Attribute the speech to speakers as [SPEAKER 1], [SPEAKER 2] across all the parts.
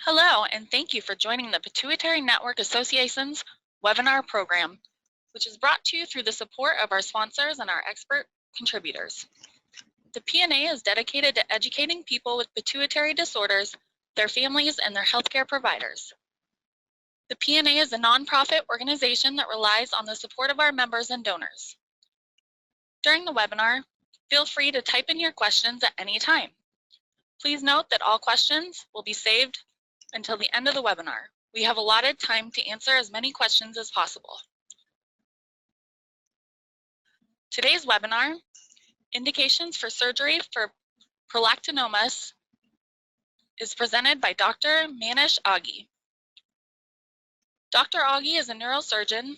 [SPEAKER 1] Hello, and thank you for joining the Pituitary Network Association's webinar program, which is brought to you through the support of our sponsors and our expert contributors. The PNA is dedicated to educating people with pituitary disorders, their families, and their healthcare providers. The PNA is a nonprofit organization that relies on the support of our members and donors. During the webinar, feel free to type in your questions at any time. Please note that all questions will be saved until the end of the webinar. We have allotted time to answer as many questions as possible. Today's webinar, Indications for Surgery for Prolactinomas, is presented by Dr. Manish Aghi. Dr. Aghi is a neurosurgeon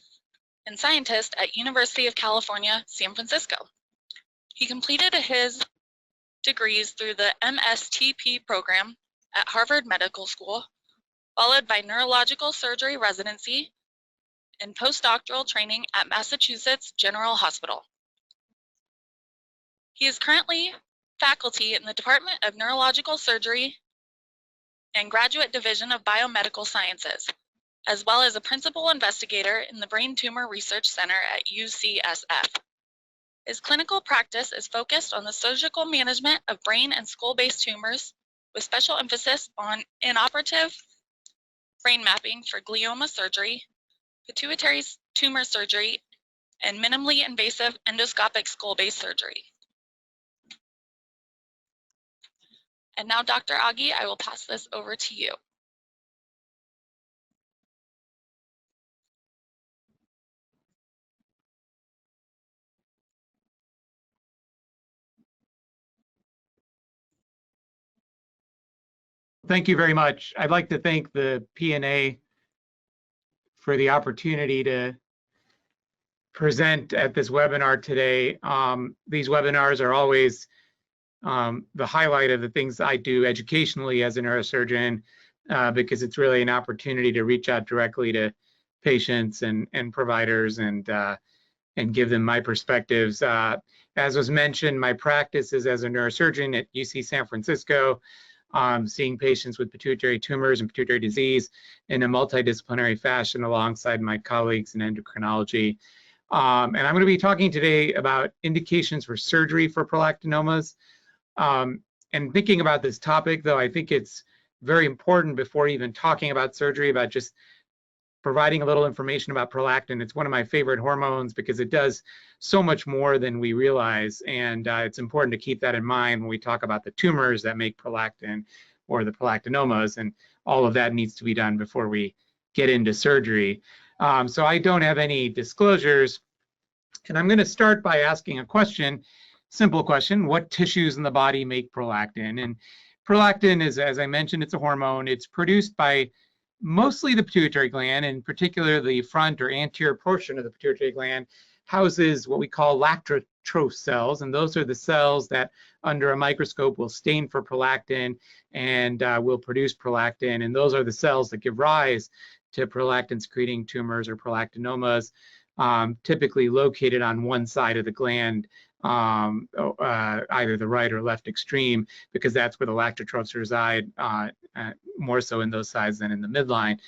[SPEAKER 1] and scientist at University of California, San Francisco. He completed his degrees through the MSTP program at Harvard Medical School, followed by neurological surgery residency and postdoctoral training at Massachusetts General Hospital. He is currently faculty in the Department of Neurological Surgery and Graduate Division of Biomedical Sciences, as well as a principal investigator in the Brain Tumor Research Center at UCSF. His clinical practice is focused on the surgical management of brain and skull-based tumors, with special emphasis on inoperative brain mapping for glioma surgery, pituitary tumor surgery, and minimally invasive endoscopic skull-based surgery. And now, Dr. Aghi, I will pass this over to you.
[SPEAKER 2] Thank you very much. I'd like to thank the PNA for the opportunity to present at this webinar today. These webinars are always the highlight of the things I do educationally as a neurosurgeon, because it's really an opportunity to reach out directly to patients and providers and give them my perspectives. As was mentioned, my practice is as a neurosurgeon at UC San Francisco, seeing patients with pituitary tumors and pituitary disease in a multidisciplinary fashion alongside my colleagues in endocrinology. And I'm going to be talking today about indications for surgery for prolactinomas. And thinking about this topic, though, I think it's very important before even talking about surgery, about just providing a little information about prolactin. It's one of my favorite hormones because it does so much more than we realize. And it's important to keep that in mind when we talk about the tumors that make prolactin or the prolactinomas. And all of that needs to be done before we get into surgery. So I don't have any disclosures. And I'm going to start by asking a question, simple question: what tissues in the body make prolactin? And prolactin is, as I mentioned, it's a hormone. It's produced by mostly the pituitary gland, in particular the front or anterior portion of the pituitary gland houses what we call lactotroph cells, and those are the cells that under a microscope will stain for prolactin and will produce prolactin, and those are the cells that give rise to prolactin secreting tumors or prolactinomas, typically located on one side of the gland, either the right or left extreme, because that's where the lactotrophs reside, more so in those sides than in the midline.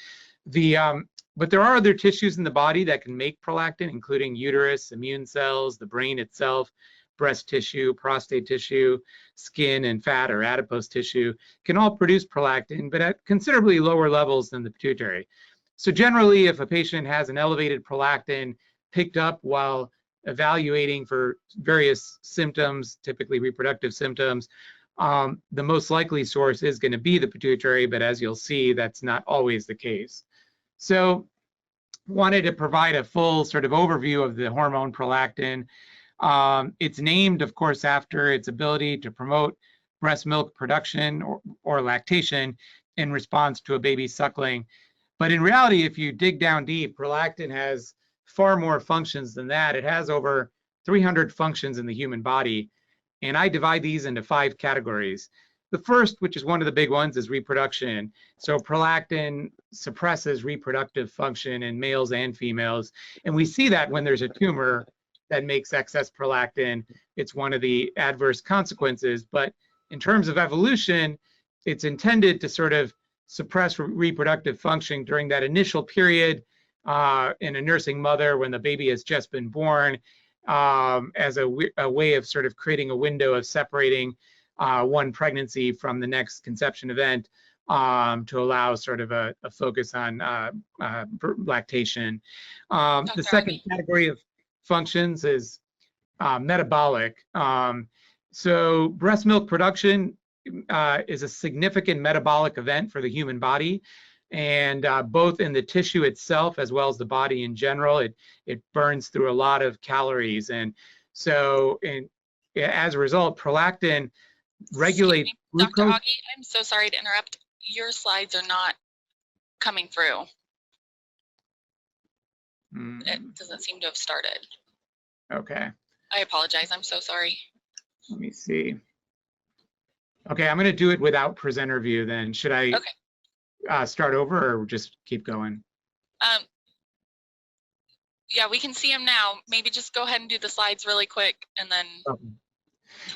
[SPEAKER 2] But there are other tissues in the body that can make prolactin, including uterus, immune cells, the brain itself, breast tissue, prostate tissue, skin and fat or adipose tissue can all produce prolactin, but at considerably lower levels than the pituitary. So generally, if a patient has an elevated prolactin picked up while evaluating for various symptoms, typically reproductive symptoms, the most likely source is going to be the pituitary, but as you'll see, that's not always the case. So wanted to provide a full sort of overview of the hormone prolactin. It's named, of course, after its ability to promote breast milk production or lactation in response to a baby suckling. But in reality, if you dig down deep, prolactin has far more functions than that. It has over 300 functions in the human body, and I divide these into 5 categories. The first, which is one of the big ones, is reproduction. So prolactin suppresses reproductive function in males and females, and we see that when there's a tumor that makes excess prolactin. It's one of the adverse consequences, but in terms of evolution, it's intended to sort of suppress reproductive function during that initial period in a nursing mother when the baby has just been born, as a way of sort of creating a window of separating one pregnancy from the next conception event, to allow sort of a focus on lactation. The second category of functions is metabolic. So breast milk production is a significant metabolic event for the human body, and both in the tissue itself as well as the body in general, it burns through a lot of calories, and so as a result, prolactin regulates glucose.
[SPEAKER 1] Dr. Augie, I'm so sorry to interrupt. Your slides are not coming through. It doesn't seem to have started.
[SPEAKER 2] Okay.
[SPEAKER 1] I apologize. I'm so sorry.
[SPEAKER 2] Let me see. Okay, I'm going to do it without presenter view then. Should I start over or just keep going?
[SPEAKER 1] Yeah, we can see them now. Maybe just go ahead and do the slides really quick and then.
[SPEAKER 2] Okay.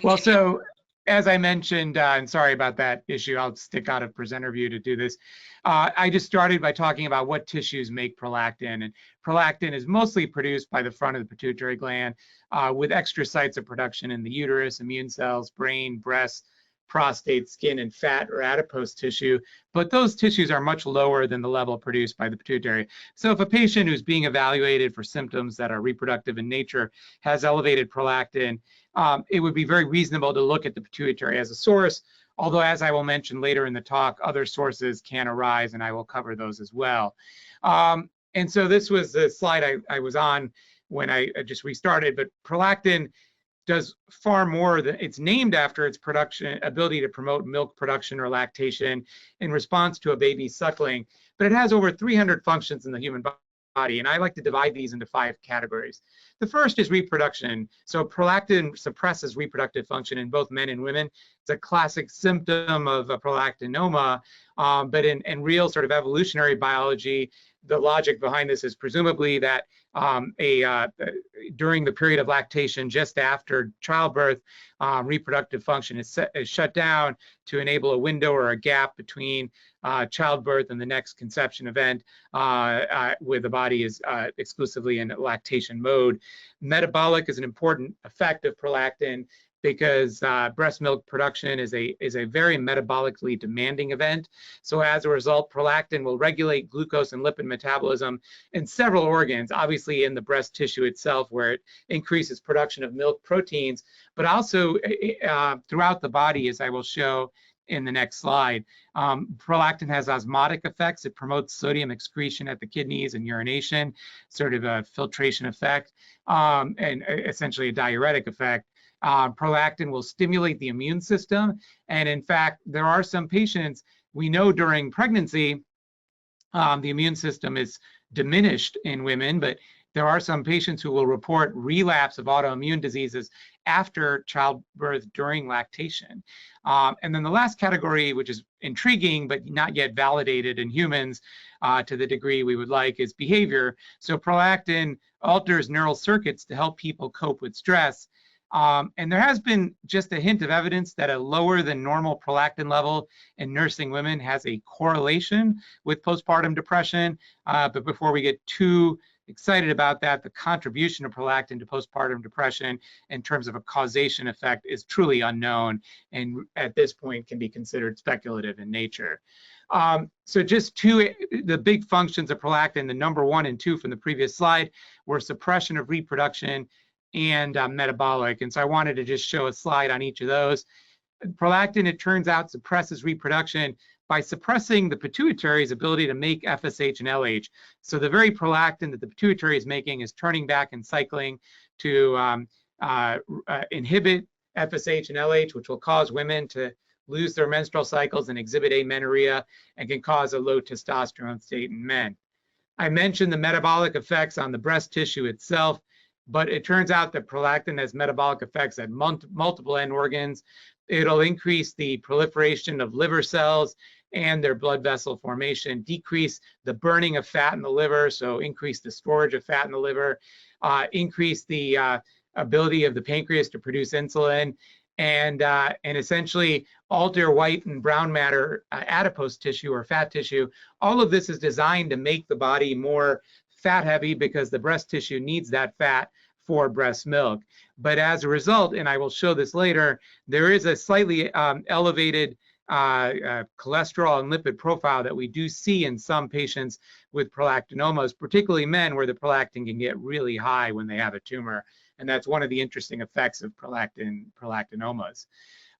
[SPEAKER 2] Well, so as I mentioned, and sorry about that issue, I'll stick out of presenter view to do this. I just started by talking about what tissues make prolactin, and prolactin is mostly produced by the front of the pituitary gland, with extra sites of production in the uterus, immune cells, brain, breast, prostate, skin, and fat or adipose tissue, but those tissues are much lower than the level produced by the pituitary. So if a patient who's being evaluated for symptoms that are reproductive in nature has elevated prolactin, it would be very reasonable to look at the pituitary as a source, although as I will mention later in the talk, other sources can arise, and I will cover those as well. And so this was the slide I was on when I just restarted, but prolactin does far more than it's named after its production ability to promote milk production or lactation in response to a baby suckling, but it has over 300 functions in the human body, and I like to divide these into 5 categories. The first is reproduction. So prolactin suppresses reproductive function in both men and women. It's a classic symptom of a prolactinoma, but in real sort of evolutionary biology, the logic behind this is presumably that during the period of lactation, just after childbirth, reproductive function is shut down to enable a window or a gap between childbirth and the next conception event, where the body is exclusively in lactation mode. Metabolic is an important effect of prolactin because breast milk production is a very metabolically demanding event. So as a result, prolactin will regulate glucose and lipid metabolism in several organs, obviously in the breast tissue itself, where it increases production of milk proteins, but also throughout the body, as I will show in the next slide. Prolactin has osmotic effects. It promotes sodium excretion at the kidneys and urination, sort of a filtration effect, and essentially a diuretic effect. Prolactin will stimulate the immune system. And in fact, there are some patients we know during pregnancy, the immune system is diminished in women, but there are some patients who will report relapse of autoimmune diseases after childbirth during lactation. And then the last category, which is intriguing but not yet validated in humans to the degree we would like, is behavior. So prolactin alters neural circuits to help people cope with stress. And there has been just a hint of evidence that a lower than normal prolactin level in nursing women has a correlation with postpartum depression. But before we get too excited about that, the contribution of prolactin to postpartum depression in terms of a causation effect is truly unknown, and at this point can be considered speculative in nature. So just the big functions of prolactin, the number 1 and 2 from the previous slide, were suppression of reproduction and metabolic. And so I wanted to just show a slide on each of those. Prolactin, it turns out, suppresses reproduction by suppressing the pituitary's ability to make FSH and LH. So the very prolactin that the pituitary is making is turning back and cycling to inhibit FSH and LH, which will cause women to lose their menstrual cycles and exhibit amenorrhea, and can cause a low testosterone state in men. I mentioned the metabolic effects on the breast tissue itself, but it turns out that prolactin has metabolic effects at multiple end organs. It'll increase the proliferation of liver cells and their blood vessel formation, decrease the burning of fat in the liver, so increase the storage of fat in the liver, increase the ability of the pancreas to produce insulin, and essentially alter white and brown matter adipose tissue or fat tissue. All of this is designed to make the body more fat heavy because the breast tissue needs that fat for breast milk. But as a result, and I will show this later, there is a slightly elevated cholesterol and lipid profile that we do see in some patients with prolactinomas, particularly men, where the prolactin can get really high when they have a tumor. And that's one of the interesting effects of prolactinomas.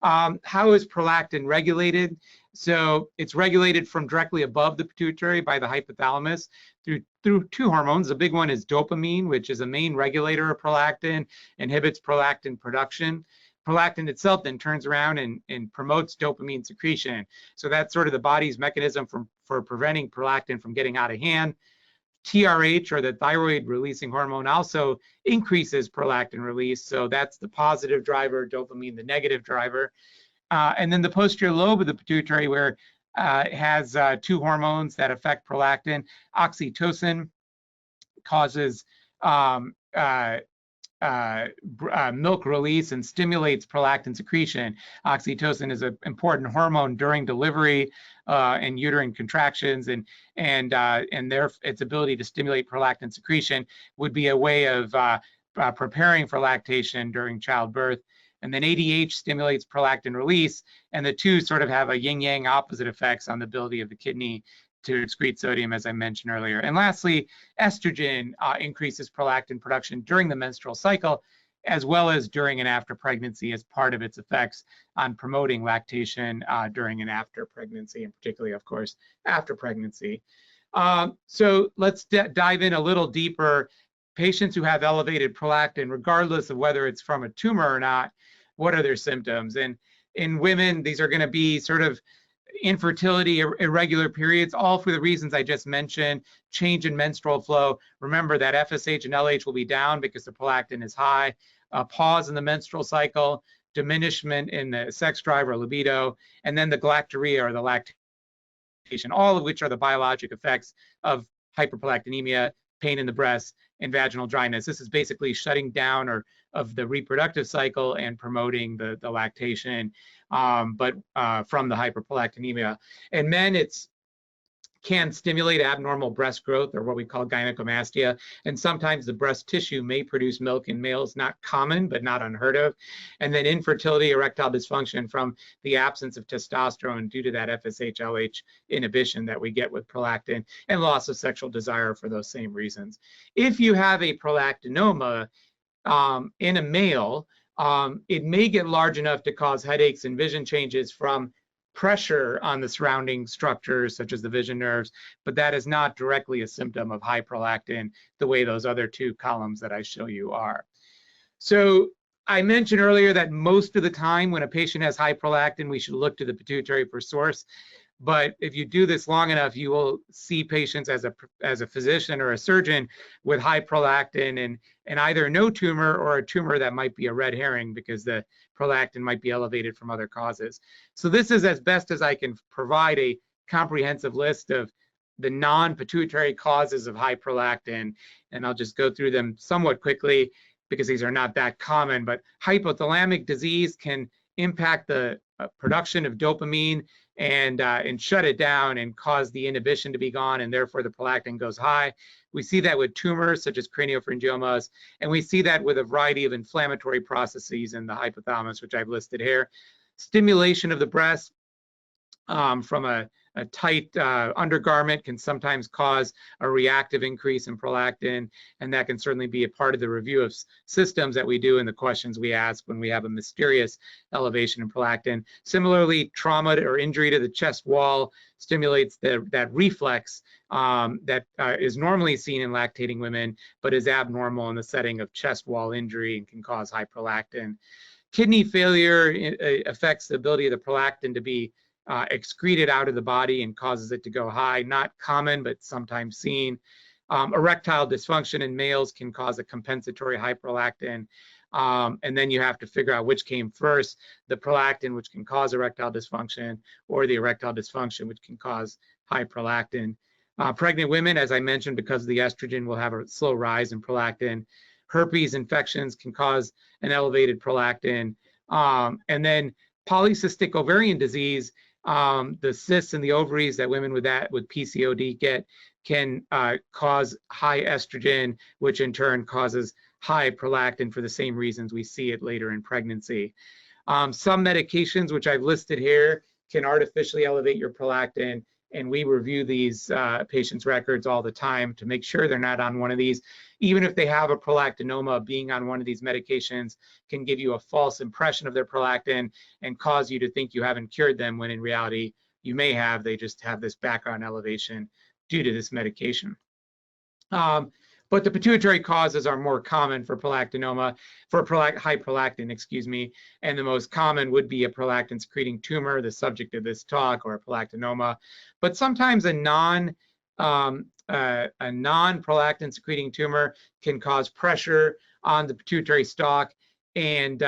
[SPEAKER 2] How is prolactin regulated? So it's regulated from directly above the pituitary by the hypothalamus through two hormones. The big one is dopamine, which is a main regulator of prolactin, inhibits prolactin production. Prolactin itself then turns around and promotes dopamine secretion. So that's sort of the body's mechanism for preventing prolactin from getting out of hand. TRH, or the thyroid releasing hormone, also increases prolactin release. So that's the positive driver, dopamine the negative driver. And then the posterior lobe of the pituitary, where it has two hormones that affect prolactin. Oxytocin causes milk release and stimulates prolactin secretion. Oxytocin is an important hormone during delivery and uterine contractions, and its ability to stimulate prolactin secretion would be a way of preparing for lactation during childbirth. And then ADH stimulates prolactin release, and the two sort of have a yin-yang opposite effects on the ability of the kidney to excrete sodium, as I mentioned earlier. And lastly, estrogen increases prolactin production during the menstrual cycle, as well as during and after pregnancy, as part of its effects on promoting lactation during and after pregnancy, and particularly, of course, after pregnancy. So let's dive in a little deeper. Patients who have elevated prolactin, regardless of whether it's from a tumor or not, what are their symptoms? And in women, these are going to be sort of infertility, irregular periods, all for the reasons I just mentioned, change in menstrual flow. Remember that FSH and LH will be down because the prolactin is high, a pause in the menstrual cycle, diminishment in the sex drive or libido, and then the galactorrhea or the lactation, all of which are the biologic effects of hyperprolactinemia, pain in the breast, and vaginal dryness. This is basically shutting down of the reproductive cycle and promoting the lactation, but from the hyperprolactinemia. In men, it's can stimulate abnormal breast growth, or what we call gynecomastia, and sometimes the breast tissue may produce milk in males, not common, but not unheard of. And then infertility, erectile dysfunction from the absence of testosterone due to that FSH-LH inhibition that we get with prolactin, and loss of sexual desire for those same reasons. If you have a prolactinoma in a male, it may get large enough to cause headaches and vision changes from pressure on the surrounding structures, such as the vision nerves, but that is not directly a symptom of high prolactin the way those other two columns that I show you are. So I mentioned earlier that most of the time when a patient has high prolactin, we should look to the pituitary for source. But if you do this long enough, you will see patients as a physician or a surgeon with high prolactin and either no tumor or a tumor that might be a red herring because the prolactin might be elevated from other causes. So this is as best as I can provide a comprehensive list of the non-pituitary causes of high prolactin, and I'll just go through them somewhat quickly because these are not that common. But hypothalamic disease can impact the production of dopamine and shut it down and cause the inhibition to be gone, and therefore the prolactin goes high. We see that with tumors such as craniopharyngiomas, and we see that with a variety of inflammatory processes in the hypothalamus, which I've listed here. Stimulation of the breast from a tight undergarment can sometimes cause a reactive increase in prolactin, and that can certainly be a part of the review of systems that we do and the questions we ask when we have a mysterious elevation in prolactin. Similarly, trauma or injury to the chest wall stimulates that reflex that is normally seen in lactating women, but is abnormal in the setting of chest wall injury and can cause high prolactin. Kidney failure affects the ability of the prolactin to be excreted out of the body and causes it to go high. Not common, but sometimes seen. Erectile dysfunction in males can cause a compensatory hyperprolactin. And then you have to figure out which came first, the prolactin, which can cause erectile dysfunction, or the erectile dysfunction, which can cause high prolactin. Pregnant women, as I mentioned, because of the estrogen, will have a slow rise in prolactin. Herpes infections can cause an elevated prolactin. And then polycystic ovarian disease, the cysts in the ovaries that women with PCOD get can cause high estrogen, which in turn causes high prolactin for the same reasons we see it later in pregnancy. Some medications, which I've listed here, can artificially elevate your prolactin, and we review these patients' records all the time to make sure they're not on one of these. Even if they have a prolactinoma, being on one of these medications can give you a false impression of their prolactin and cause you to think you haven't cured them, when in reality you may have. They just have this background elevation due to this medication. But the pituitary causes are more common for prolactinoma, for high prolactin, excuse me, and the most common would be a prolactin secreting tumor, the subject of this talk, or a prolactinoma. But sometimes a non-prolactin secreting tumor can cause pressure on the pituitary stalk and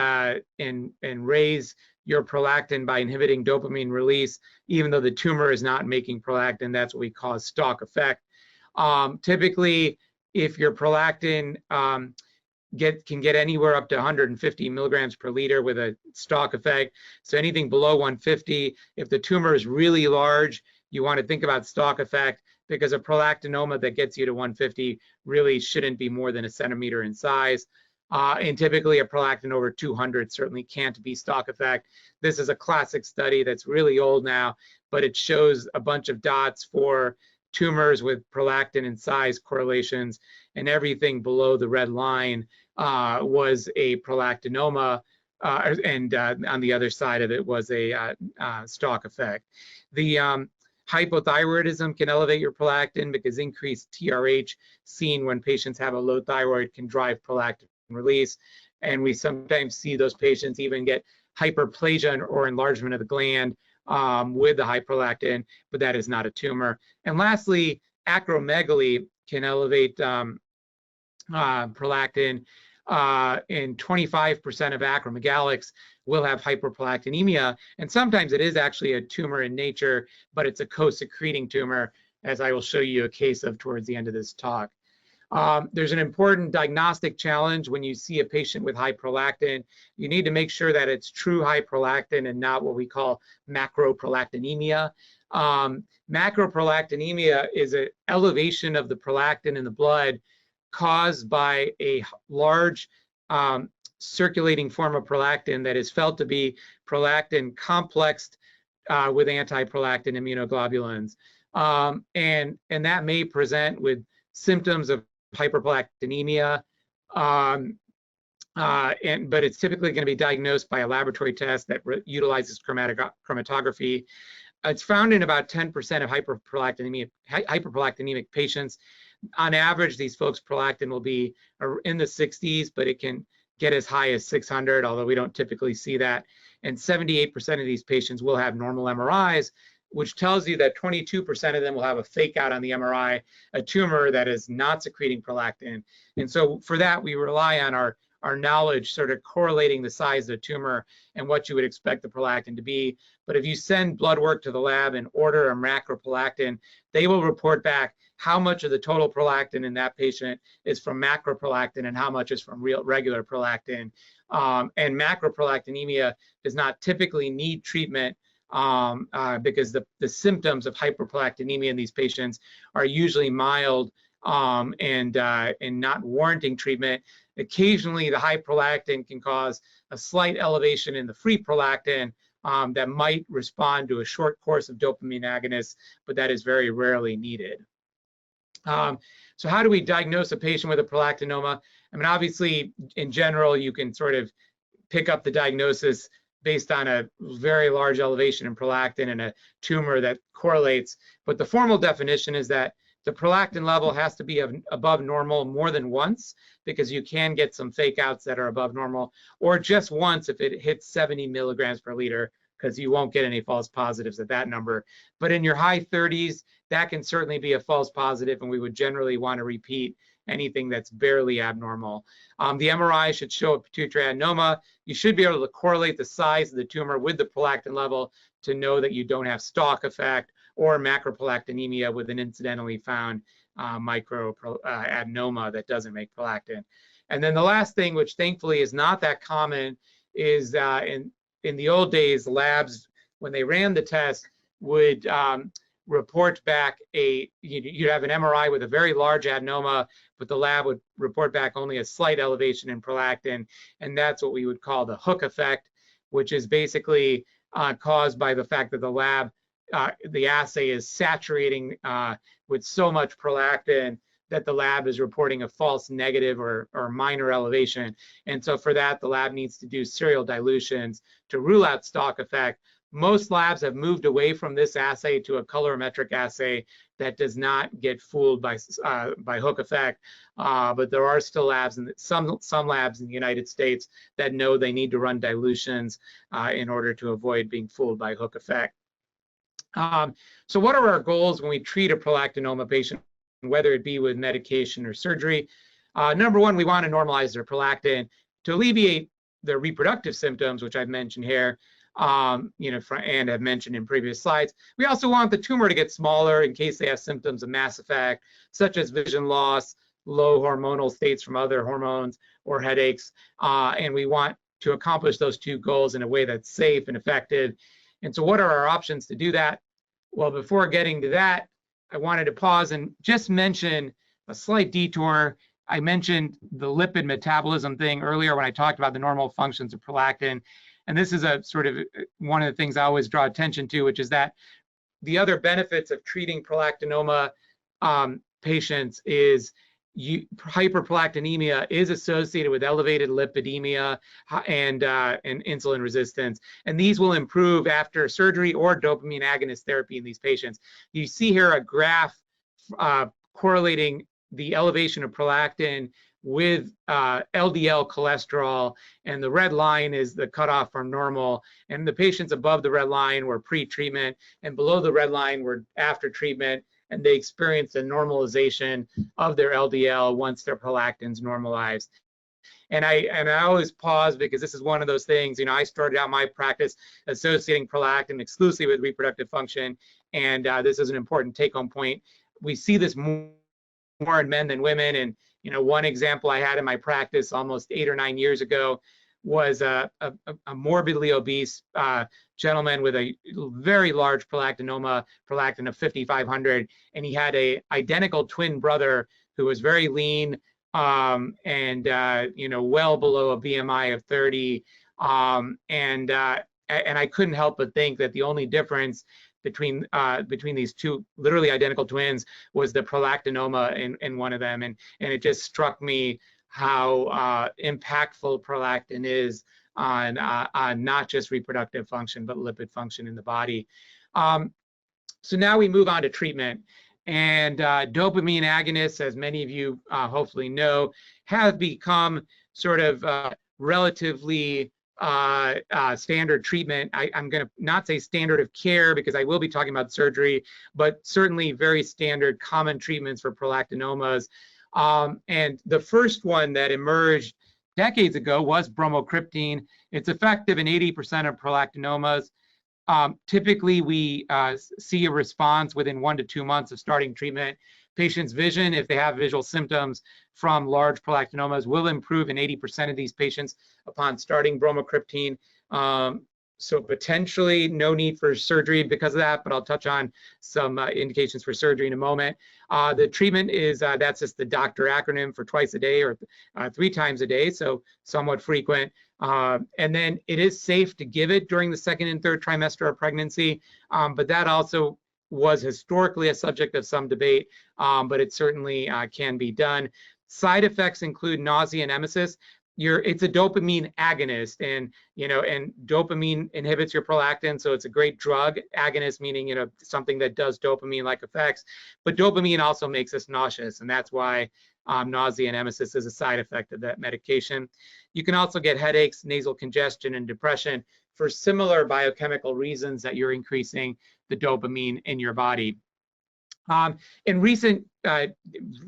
[SPEAKER 2] raise your prolactin by inhibiting dopamine release, even though the tumor is not making prolactin. That's what we call a stalk effect. Typically, if your prolactin can get anywhere up to 150 milligrams per liter with a stalk effect, so anything below 150, if the tumor is really large, you want to think about stalk effect, because a prolactinoma that gets you to 150 really shouldn't be more than a centimeter in size. And typically a prolactin over 200 certainly can't be stalk effect. This is a classic study that's really old now, but it shows a bunch of dots for tumors with prolactin and size correlations, and everything below the red line was a prolactinoma, and on the other side of it was a stalk effect. The hypothyroidism can elevate your prolactin, because increased TRH seen when patients have a low thyroid can drive prolactin release, and we sometimes see those patients even get hyperplasia or enlargement of the gland with the high prolactin, but that is not a tumor. And lastly, acromegaly can elevate prolactin, and 25% of acromegalics will have hyperprolactinemia, and sometimes it is actually a tumor in nature, but it's a co-secreting tumor, as I will show you a case of towards the end of this talk. There's an important diagnostic challenge when you see a patient with high prolactin. You need to make sure that it's true high prolactin and not what we call macroprolactinemia. Macroprolactinemia is an elevation of the prolactin in the blood caused by a large circulating form of prolactin that is felt to be prolactin complexed with antiprolactin immunoglobulins. And that may present with symptoms of hyperprolactinemia, but it's typically going to be diagnosed by a laboratory test that utilizes chromatography. It's found in about 10% of hyperprolactinemic patients. On average, these folks' prolactin will be in the 60s, but it can get as high as 600, although we don't typically see that. And 78% of these patients will have normal MRIs, which tells you that 22% of them will have a fake out on the MRI, a tumor that is not secreting prolactin. And so for that, we rely on our knowledge sort of correlating the size of the tumor and what you would expect the prolactin to be. But if you send blood work to the lab and order a macroprolactin, they will report back how much of the total prolactin in that patient is from macroprolactin and how much is from regular prolactin. And macroprolactinemia does not typically need treatment because the symptoms of hyperprolactinemia in these patients are usually mild and not warranting treatment. Occasionally, the high prolactin can cause a slight elevation in the free prolactin that might respond to a short course of dopamine agonists, but that is very rarely needed. So how do we diagnose a patient with a prolactinoma? I mean, obviously, in general, you can sort of pick up the diagnosis based on a very large elevation in prolactin and a tumor that correlates. But the formal definition is that the prolactin level has to be above normal more than once, because you can get some fake outs that are above normal, or just once if it hits 70 milligrams per liter, because you won't get any false positives at that number. But in your high 30s, that can certainly be a false positive, and we would generally want to repeat anything that's barely abnormal. The MRI should show a pituitary adenoma. You should be able to correlate the size of the tumor with the prolactin level to know that you don't have stalk effect or macroprolactinemia with an incidentally found microadenoma that doesn't make prolactin. And then the last thing, which thankfully is not that common, is in the old days, labs, when they ran the test, would report back you'd have an MRI with a very large adenoma, but the lab would report back only a slight elevation in prolactin, and that's what we would call the hook effect, which is basically caused by the fact that the lab, the assay is saturating with so much prolactin that the lab is reporting a false negative or minor elevation. And so for that, the lab needs to do serial dilutions to rule out stalk effect. Most labs have moved away from this assay to a colorimetric assay that does not get fooled by hook effect. But there are still labs, and some labs in the United States that know they need to run dilutions in order to avoid being fooled by hook effect. So what are our goals when we treat a prolactinoma patient, whether it be with medication or surgery? Number one, we want to normalize their prolactin to alleviate their reproductive symptoms, which I've mentioned here, and have mentioned in previous slides. We also want the tumor to get smaller in case they have symptoms of mass effect, such as vision loss, low hormonal states from other hormones, or headaches. And we want to accomplish those two goals in a way that's safe and effective. And so what are our options to do that? Well, before getting to that, I wanted to pause and just mention a slight detour. I mentioned the lipid metabolism thing earlier when I talked about the normal functions of prolactin. And this is a sort of one of the things I always draw attention to, which is that the other benefits of treating prolactinoma patients is hyperprolactinemia is associated with elevated lipidemia and insulin resistance, and these will improve after surgery or dopamine agonist therapy in these patients. You see here a graph correlating the elevation of prolactin with LDL cholesterol, and the red line is the cutoff from normal, and the patients above the red line were pre-treatment, and below the red line were after treatment, and they experienced a normalization of their LDL once their prolactins normalized. And I always pause because this is one of those things, I started out my practice associating prolactin exclusively with reproductive function, and this is an important take-home point. We see this more in men than women, and one example I had in my practice almost 8 or 9 years ago was a morbidly obese gentleman with a very large prolactinoma, prolactin of 5,500, and he had a identical twin brother who was very lean and well below a BMI of 30, and I couldn't help but think that the only difference between these two literally identical twins was the prolactinoma in one of them, and it just struck me how impactful prolactin is on not just reproductive function but lipid function in the body. So now we move on to treatment, and dopamine agonists, as many of you hopefully know, have become sort of relatively standard treatment. I'm going to not say standard of care because I will be talking about surgery, but certainly very standard common treatments for prolactinomas. And the first one that emerged decades ago was bromocriptine. It's effective in 80% of prolactinomas. Typically, we see a response within 1 to 2 months of starting treatment. Patients' vision, if they have visual symptoms from large prolactinomas, will improve in 80% of these patients upon starting bromocriptine. So potentially no need for surgery because of that, but I'll touch on some indications for surgery in a moment. The treatment is, that's just the doctor acronym for twice a day or 3 times a day, so somewhat frequent. And then it is safe to give it during the 2nd and 3rd trimester of pregnancy, but that also was historically a subject of some debate, but it certainly can be done. Side effects include nausea and emesis. It's a dopamine agonist, and and dopamine inhibits your prolactin, so it's a great drug. Agonist meaning something that does dopamine-like effects, but dopamine also makes us nauseous, and that's why nausea and emesis is a side effect of that medication. You can also get headaches, nasal congestion, and depression for similar biochemical reasons that you're increasing the dopamine in your body. In recent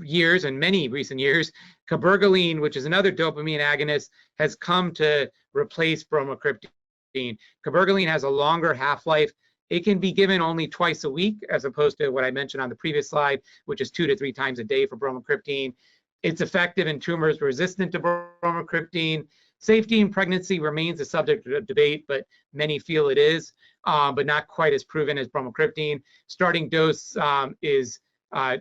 [SPEAKER 2] years, and many recent years, cabergoline, which is another dopamine agonist, has come to replace bromocriptine. Cabergoline has a longer half-life. It can be given only twice a week, as opposed to what I mentioned on the previous slide, which is 2 to 3 times a day for bromocriptine. It's effective in tumors resistant to bromocriptine. Safety in pregnancy remains a subject of debate, but many feel it is, but not quite as proven as bromocriptine. Starting dose is a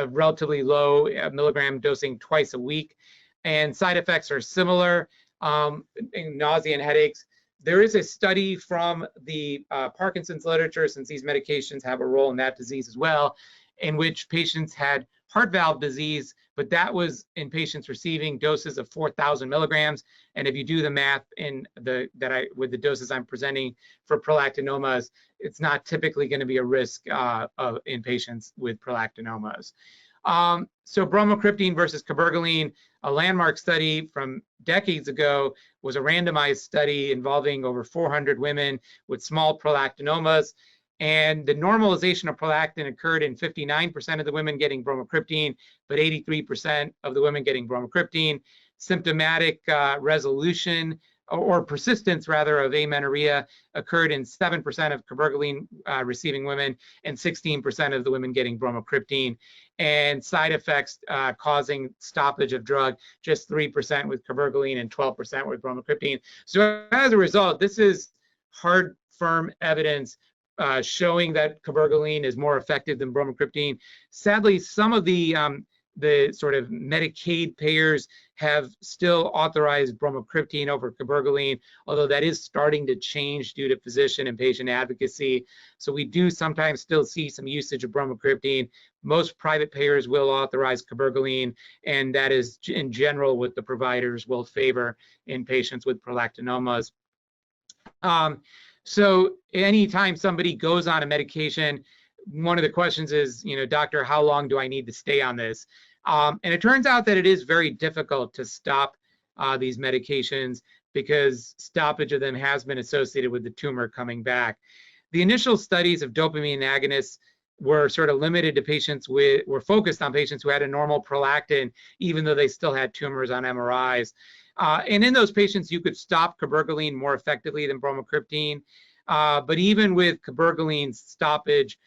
[SPEAKER 2] relatively low milligram dosing twice a week, and side effects are similar, nausea and headaches. There is a study from the Parkinson's literature, since these medications have a role in that disease as well, in which patients had heart valve disease, but that was in patients receiving doses of 4,000 milligrams. And if you do the math with the doses I'm presenting for prolactinomas, it's not typically going to be a risk in patients with prolactinomas. So bromocriptine versus cabergoline, a landmark study from decades ago, was a randomized study involving over 400 women with small prolactinomas. And the normalization of prolactin occurred in 59% of the women getting bromocriptine, but 83% of the women getting bromocriptine. Symptomatic resolution or persistence, rather, of amenorrhea occurred in 7% of cabergoline receiving women and 16% of the women getting bromocriptine. And side effects causing stoppage of drug, just 3% with cabergoline and 12% with bromocriptine. So as a result, this is hard, firm evidence showing that cabergoline is more effective than bromocriptine. Sadly, some of the sort of Medicaid payers have still authorized bromocriptine over cabergoline, although that is starting to change due to physician and patient advocacy. So we do sometimes still see some usage of bromocriptine. Most private payers will authorize cabergoline, and that is in general what the providers will favor in patients with prolactinomas. So anytime somebody goes on a medication, one of the questions is, doctor, how long do I need to stay on this? And it turns out that it is very difficult to stop these medications because stoppage of them has been associated with the tumor coming back. The initial studies of dopamine agonists were sort of limited to were focused on patients who had a normal prolactin, even though they still had tumors on MRIs. And in those patients, you could stop cabergoline more effectively than bromocriptine. But even with cabergoline stoppage,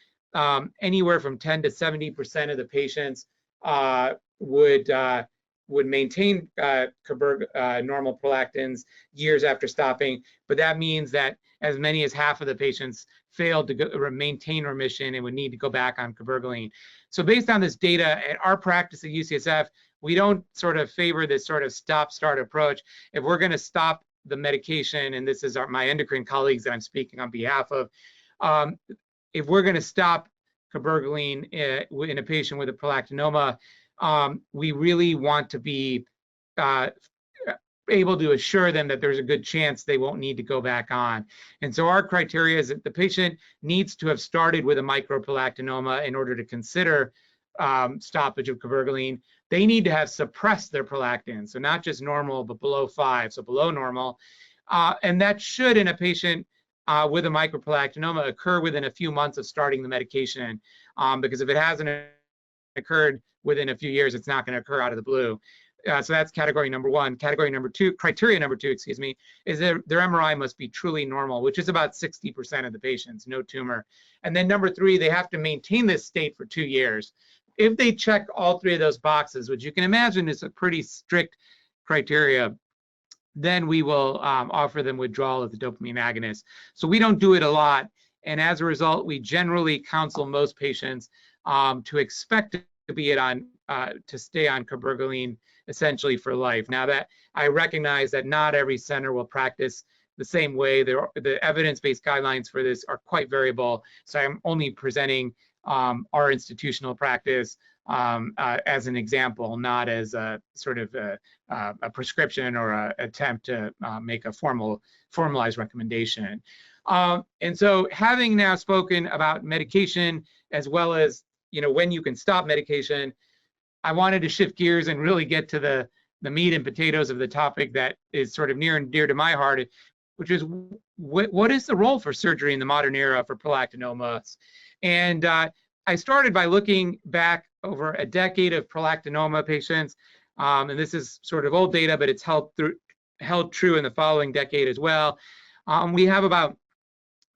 [SPEAKER 2] anywhere from 10 to 70% of the patients would maintain normal prolactins years after stopping. But that means that as many as half of the patients failed to maintain remission and would need to go back on cabergoline. So based on this data, at our practice at UCSF, we don't sort of favor this sort of stop-start approach. If we're going to stop the medication, and this is my endocrine colleagues that I'm speaking on behalf of, if we're going to stop cabergoline in a patient with a prolactinoma, we really want to be able to assure them that there's a good chance they won't need to go back on. And so our criteria is that the patient needs to have started with a microprolactinoma in order to consider stoppage of cabergoline. They need to have suppressed their prolactin, so not just normal, but below 5, so below normal. And that should, in a patient with a microprolactinoma, occur within a few months of starting the medication, because if it hasn't occurred within a few years, it's not going to occur out of the blue. So that's category number one. Category number two, criteria number two, excuse me, is that their MRI must be truly normal, which is about 60% of the patients, no tumor. And then number three, they have to maintain this state for 2 years. If they check all three of those boxes, which you can imagine is a pretty strict criteria, then we will offer them withdrawal of the dopamine agonist. So we don't do it a lot. And as a result, we generally counsel most patients to expect to be to stay on cabergoline essentially for life. Now, that I recognize that not every center will practice the same way. The evidence-based guidelines for this are quite variable. So I'm only presenting our institutional practice as an example, not as a sort of a prescription or an attempt to make a formalized recommendation. And so, having now spoken about medication as well as when you can stop medication, I wanted to shift gears and really get to the meat and potatoes of the topic that is sort of near and dear to my heart, which is what is the role for surgery in the modern era for prolactinomas? And I started by looking back over a decade of prolactinoma patients, and this is sort of old data, but it's held true in the following decade as well. We have about,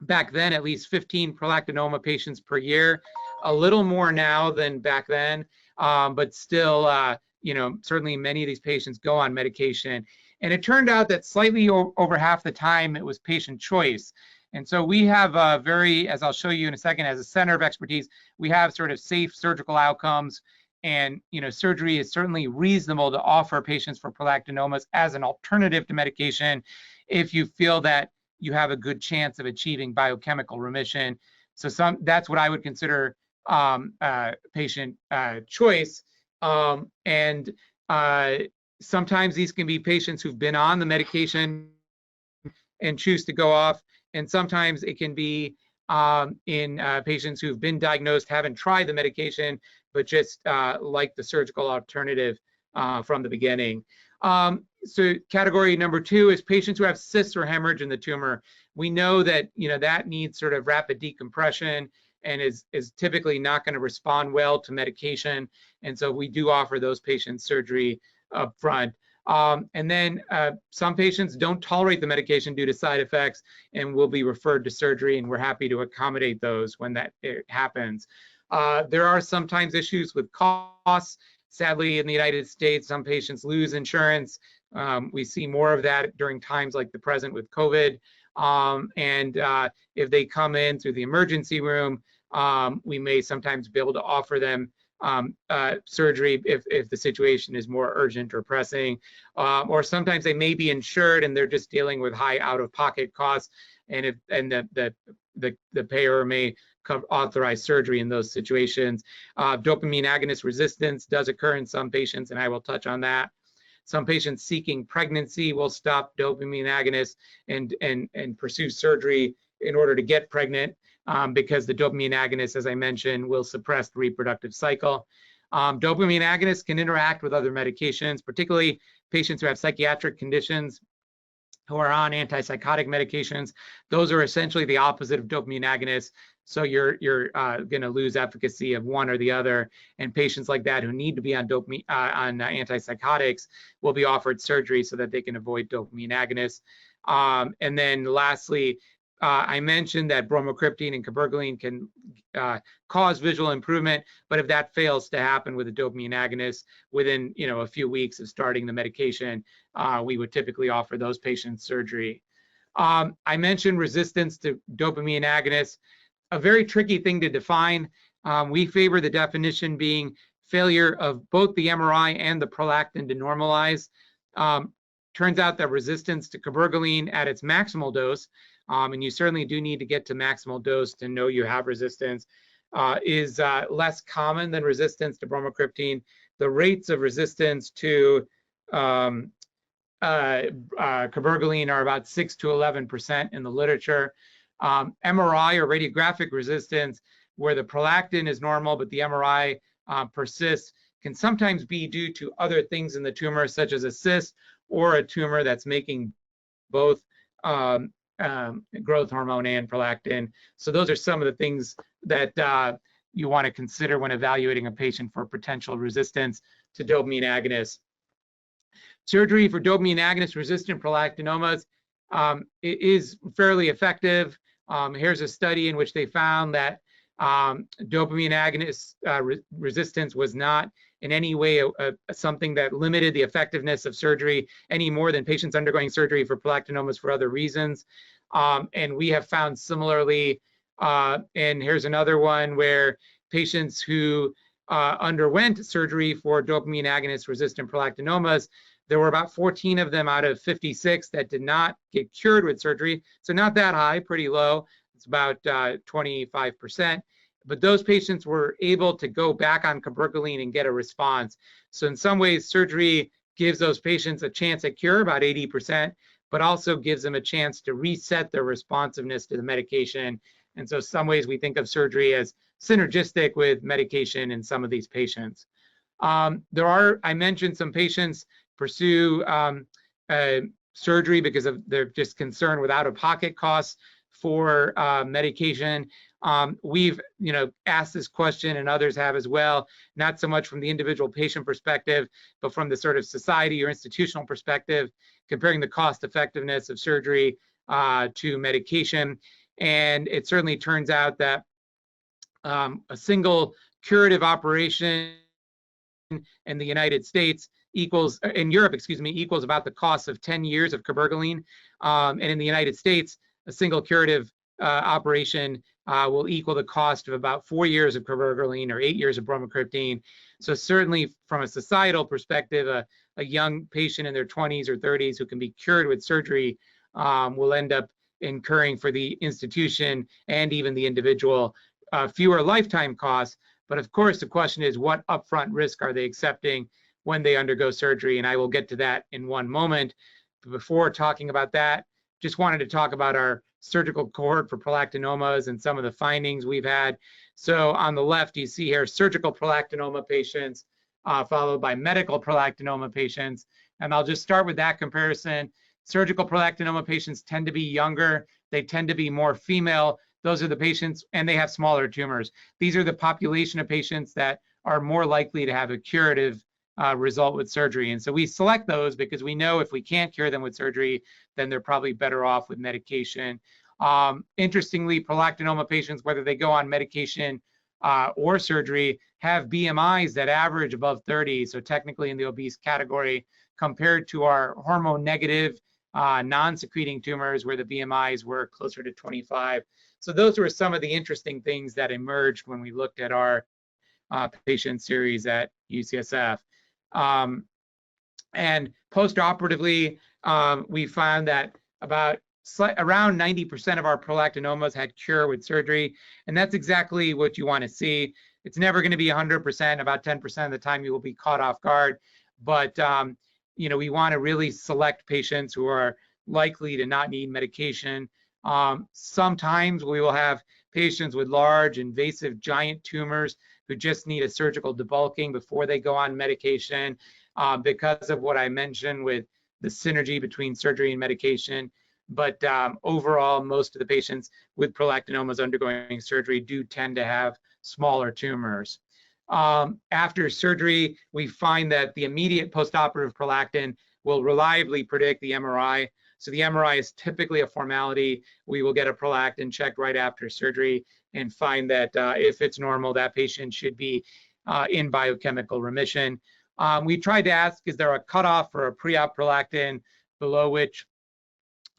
[SPEAKER 2] back then, at least 15 prolactinoma patients per year, a little more now than back then, but still, certainly many of these patients go on medication. And it turned out that slightly over half the time it was patient choice. And so we have a very, as I'll show you in a second, as a center of expertise, we have sort of safe surgical outcomes. And surgery is certainly reasonable to offer patients for prolactinomas as an alternative to medication if you feel that you have a good chance of achieving biochemical remission. So that's what I would consider patient choice. Sometimes these can be patients who've been on the medication and choose to go off, and sometimes it can be in patients who've been diagnosed, haven't tried the medication, but just like the surgical alternative from the beginning. So category number 2 is patients who have cysts or hemorrhage in the tumor. We know that that needs sort of rapid decompression and is typically not going to respond well to medication, and so we do offer those patients surgery up front. And then some patients don't tolerate the medication due to side effects and will be referred to surgery, and we're happy to accommodate those when that happens. There are sometimes issues with costs. Sadly, in the United States, some patients lose insurance. We see more of that during times like the present with COVID. If they come in through the emergency room, we may sometimes be able to offer them surgery if the situation is more urgent or pressing, or sometimes they may be insured and they're just dealing with high out-of-pocket costs, and the payer may authorize surgery in those situations. Dopamine agonist resistance does occur in some patients, and I will touch on that. Some patients seeking pregnancy will stop dopamine agonists and pursue surgery in order to get pregnant. Because the dopamine agonist, as I mentioned, will suppress the reproductive cycle. Dopamine agonists can interact with other medications, particularly patients who have psychiatric conditions who are on antipsychotic medications. Those are essentially the opposite of dopamine agonists, so you're going to lose efficacy of one or the other. And patients like that who need to be on antipsychotics will be offered surgery so that they can avoid dopamine agonists. And then lastly, I mentioned that bromocriptine and cabergoline can cause visual improvement, but if that fails to happen with a dopamine agonist within a few weeks of starting the medication, we would typically offer those patients surgery. I mentioned resistance to dopamine agonists, a very tricky thing to define. We favor the definition being failure of both the MRI and the prolactin to normalize. Turns out that resistance to cabergoline at its maximal dose, and you certainly do need to get to maximal dose to know you have resistance, is less common than resistance to bromocriptine. The rates of resistance to cabergoline are about 6 to 11% in the literature. MRI or radiographic resistance, where the prolactin is normal but the MRI persists, can sometimes be due to other things in the tumor, such as a cyst or a tumor that's making both growth hormone and prolactin. So those are some of the things that you want to consider when evaluating a patient for potential resistance to dopamine agonists. Surgery for dopamine agonist resistant prolactinomas is fairly effective. Here's a study in which they found that dopamine agonist resistance was not in any way something that limited the effectiveness of surgery any more than patients undergoing surgery for prolactinomas for other reasons. And we have found similarly, and here's another one where patients who underwent surgery for dopamine agonist resistant prolactinomas, there were about 14 of them out of 56 that did not get cured with surgery. So not that high, pretty low. It's about 25%. But those patients were able to go back on cabergoline and get a response. So in some ways, surgery gives those patients a chance at cure, about 80%, but also gives them a chance to reset their responsiveness to the medication. And so some ways we think of surgery as synergistic with medication in some of these patients. I mentioned some patients pursue surgery because they're just concerned with out-of-pocket costs for medication. We've asked this question, and others have as well, not so much from the individual patient perspective, but from the sort of society or institutional perspective, comparing the cost effectiveness of surgery to medication. And it certainly turns out that a single curative operation in the United States equals, in Europe, excuse me, equals about the cost of 10 years of cabergoline. And in the United States, a single curative operation will equal the cost of about 4 years of cabergoline or 8 years of bromocriptine. So certainly from a societal perspective, a young patient in their 20s or 30s who can be cured with surgery will end up incurring for the institution and even the individual fewer lifetime costs. But of course, the question is, what upfront risk are they accepting when they undergo surgery? And I will get to that in one moment. But before talking about that, just wanted to talk about our surgical cohort for prolactinomas and some of the findings we've had. So on the left, you see here surgical prolactinoma patients, followed by medical prolactinoma patients. And I'll just start with that comparison. Surgical prolactinoma patients tend to be younger. They tend to be more female. Those are the patients, and they have smaller tumors. These are the population of patients that are more likely to have a curative result with surgery. And so we select those because we know if we can't cure them with surgery, then they're probably better off with medication. Interestingly, prolactinoma patients, whether they go on medication or surgery, have BMIs that average above 30, so technically in the obese category, compared to our hormone negative non-secreting tumors where the BMIs were closer to 25. So those were some of the interesting things that emerged when we looked at our patient series at UCSF. And post-operatively, we found that around 90% of our prolactinomas had cure with surgery, and that's exactly what you want to see. It's never going to be 100%. About 10% of the time you will be caught off guard, but you know, we want to really select patients who are likely to not need medication. Sometimes we will have patients with large, invasive, giant tumors who just need a surgical debulking before they go on medication because of what I mentioned with the synergy between surgery and medication. But overall, most of the patients with prolactinomas undergoing surgery do tend to have smaller tumors. After surgery, we find that the immediate postoperative prolactin will reliably predict the MRI. So the MRI is typically a formality. We will get a prolactin checked right after surgery and find that if it's normal, that patient should be in biochemical remission. We tried to ask, is there a cutoff for a pre-op prolactin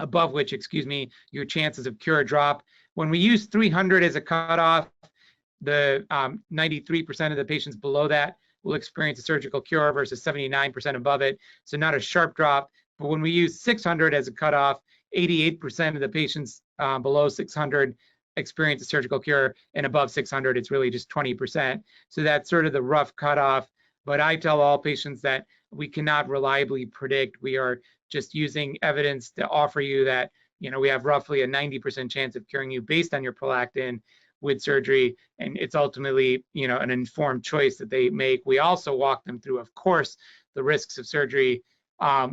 [SPEAKER 2] above which, excuse me, your chances of cure drop? When we use 300 as a cutoff, the 93% of the patients below that will experience a surgical cure versus 79% above it. So not a sharp drop. But when we use 600 as a cutoff, 88% of the patients below 600 experience a surgical cure, and above 600, it's really just 20%. So that's sort of the rough cutoff. But I tell all patients that we cannot reliably predict. We are just using evidence to offer you that, you know, we have roughly a 90% chance of curing you based on your prolactin with surgery, and it's ultimately, you know, an informed choice that they make. We also walk them through, of course, the risks of surgery,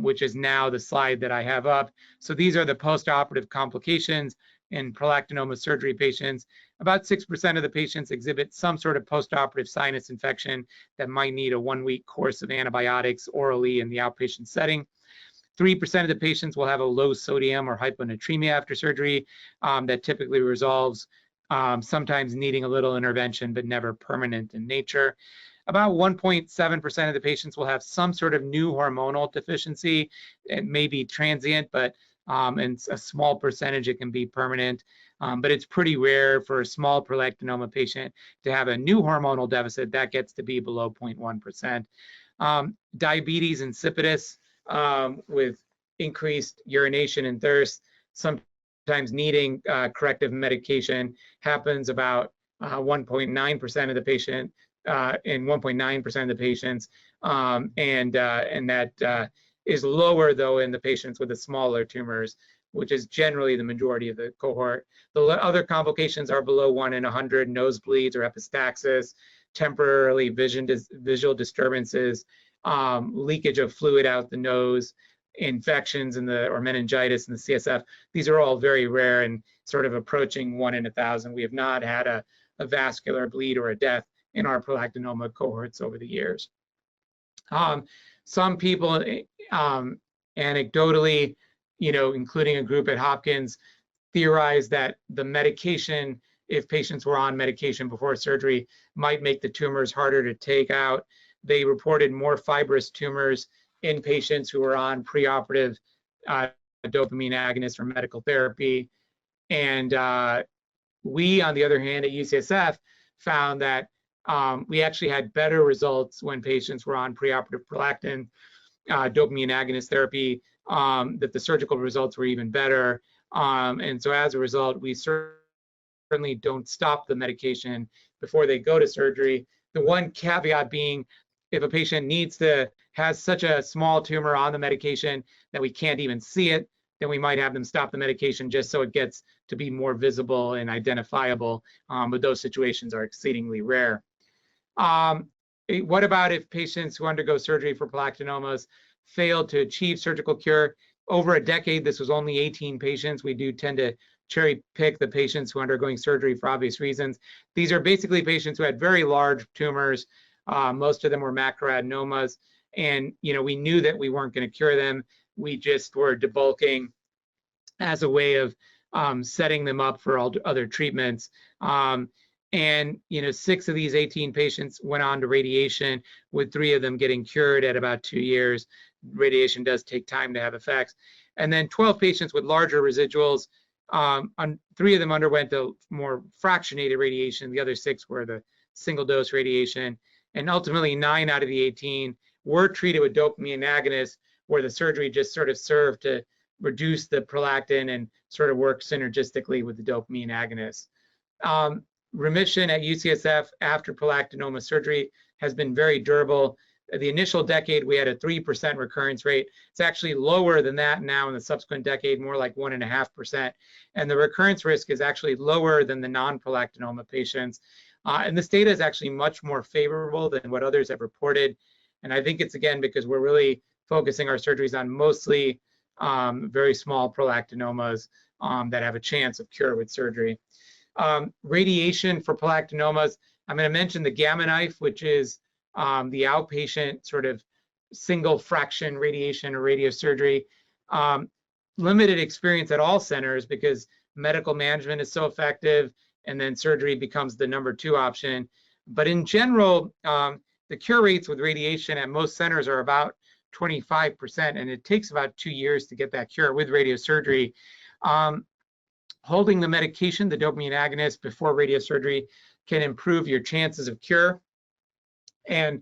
[SPEAKER 2] which is now the slide that I have up. So these are the post-operative complications in prolactinoma surgery patients. About 6% of the patients exhibit some sort of post-operative sinus infection that might need a 1-week course of antibiotics orally in the outpatient setting. 3% of the patients will have a low sodium or hyponatremia after surgery that typically resolves, sometimes needing a little intervention, but never permanent in nature. About 1.7% of the patients will have some sort of new hormonal deficiency. It may be transient, but in a small percentage it can be permanent. But it's pretty rare for a small prolactinoma patient to have a new hormonal deficit. That gets to be below 0.1%. Diabetes insipidus with increased urination and thirst, sometimes needing corrective medication, happens about 1.9% of the patient in 1.9% of the patients, and that is lower though in the patients with the smaller tumors, which is generally the majority of the cohort. The other complications are below 1 in 100, nosebleeds or epistaxis, temporarily visual disturbances, leakage of fluid out the nose, infections or meningitis in the CSF. These are all very rare and sort of approaching 1 in 1,000. We have not had a vascular bleed or a death in our prolactinoma cohorts over the years. Some people, anecdotally, you know, including a group at Hopkins, theorize that the medication, if patients were on medication before surgery, might make the tumors harder to take out. they reported more fibrous tumors in patients who were on preoperative dopamine agonists or medical therapy. And we, on the other hand, at UCSF, found that we actually had better results when patients were on preoperative prolactin dopamine agonist therapy, that the surgical results were even better. And so as a result, we certainly don't stop the medication before they go to surgery. The one caveat being, if a patient has such a small tumor on the medication that we can't even see it, then we might have them stop the medication just so it gets to be more visible and identifiable. But those situations are exceedingly rare. What about if patients who undergo surgery for prolactinomas fail to achieve surgical cure? Over a decade, this was only 18 patients. We do tend to cherry pick the patients who are undergoing surgery for obvious reasons. These are basically patients who had very large tumors. Most of them were macroadenomas. And we knew that we weren't going to cure them. We just were debulking as a way of setting them up for all other treatments. And 6 of these 18 patients went on to radiation, with 3 of them getting cured at about 2 years. Radiation does take time to have effects. And then 12 patients with larger residuals, 3 of them underwent the more fractionated radiation. The other 6 were the single dose radiation. And ultimately 9 out of the 18 were treated with dopamine agonists, where the surgery just sort of served to reduce the prolactin and sort of work synergistically with the dopamine agonists. Remission at UCSF after prolactinoma surgery has been very durable. The initial decade, we had a 3% recurrence rate. It's actually lower than that now in the subsequent decade, more like 1.5%. And the recurrence risk is actually lower than the non-prolactinoma patients. And this data is actually much more favorable than what others have reported. And I think it's, again, because we're really focusing our surgeries on mostly very small prolactinomas that have a chance of cure with surgery. Radiation for prolactinomas, I'm going to mention the Gamma Knife, which is the outpatient sort of single fraction radiation or radiosurgery. Limited experience at all centers because medical management is so effective, and then surgery becomes the number 2 option. But in general, the cure rates with radiation at most centers are about 25%, and it takes about 2 years to get that cure with radiosurgery. Holding the medication, the dopamine agonist, before radiosurgery can improve your chances of cure, and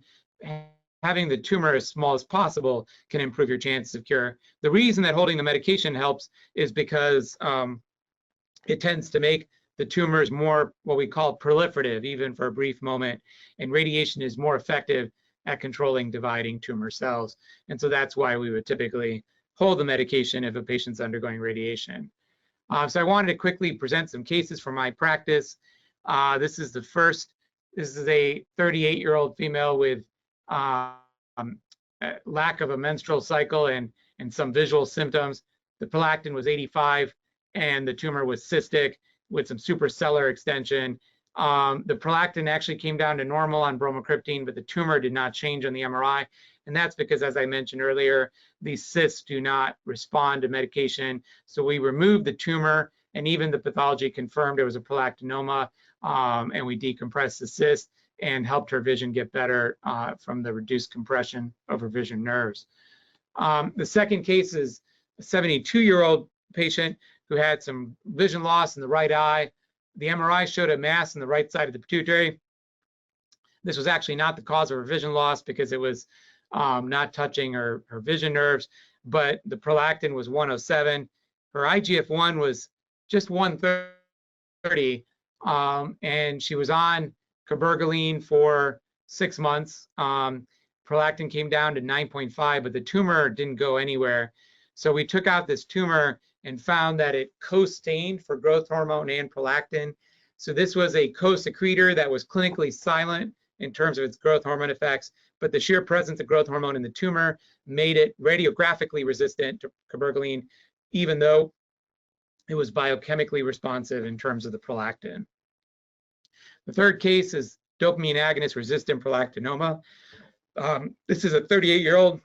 [SPEAKER 2] having the tumor as small as possible can improve your chances of cure. The reason that holding the medication helps is because it tends to make the tumors more what we call proliferative, even for a brief moment, and radiation is more effective at controlling dividing tumor cells. And so that's why we would typically hold the medication if a patient's undergoing radiation. So I wanted to quickly present some cases from my practice. This is the first. This is a 38-year-old female with lack of a menstrual cycle and some visual symptoms. The prolactin was 85, and the tumor was cystic with some supracellular extension. The prolactin actually came down to normal on bromocriptine, but the tumor did not change on the MRI. And that's because, as I mentioned earlier, these cysts do not respond to medication. So we removed the tumor, and even the pathology confirmed it was a prolactinoma, and we decompressed the cyst and helped her vision get better from the reduced compression of her vision nerves. The second case is a 72-year-old patient who had some vision loss in the right eye. The MRI showed a mass in the right side of the pituitary. This was actually not the cause of her vision loss because it was not touching her vision nerves, but the prolactin was 107. Her IGF-1 was just 130, and she was on cabergoline for 6 months. Prolactin came down to 9.5, but the tumor didn't go anywhere. So we took out this tumor and found that it co-stained for growth hormone and prolactin. So this was a co-secretor that was clinically silent in terms of its growth hormone effects, but the sheer presence of growth hormone in the tumor made it radiographically resistant to cabergoline, even though it was biochemically responsive in terms of the prolactin. The third case is dopamine agonist resistant prolactinoma. This is a 38-year-old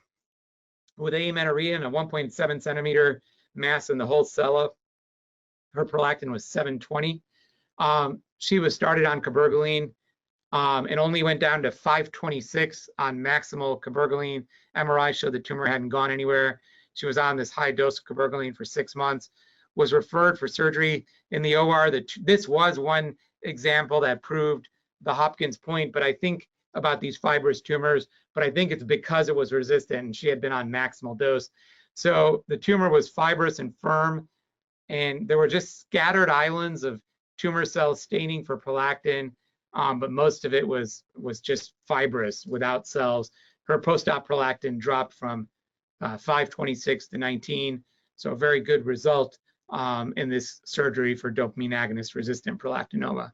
[SPEAKER 2] with amenorrhea and a 1.7 centimeter mass in the whole cella. Her prolactin was 720. She was started on cabergoline and only went down to 526 on maximal cabergoline. MRI showed the tumor hadn't gone anywhere. She was on this high dose of cabergoline for 6 months, was referred for surgery in the OR. This was one example that proved the Hopkins point, but I think about these fibrous tumors, but I think it's because it was resistant and she had been on maximal dose. So the tumor was fibrous and firm, and there were just scattered islands of tumor cells staining for prolactin, but most of it was just fibrous without cells. Her post-op prolactin dropped from 526 to 19, so a very good result in this surgery for dopamine agonist resistant prolactinoma.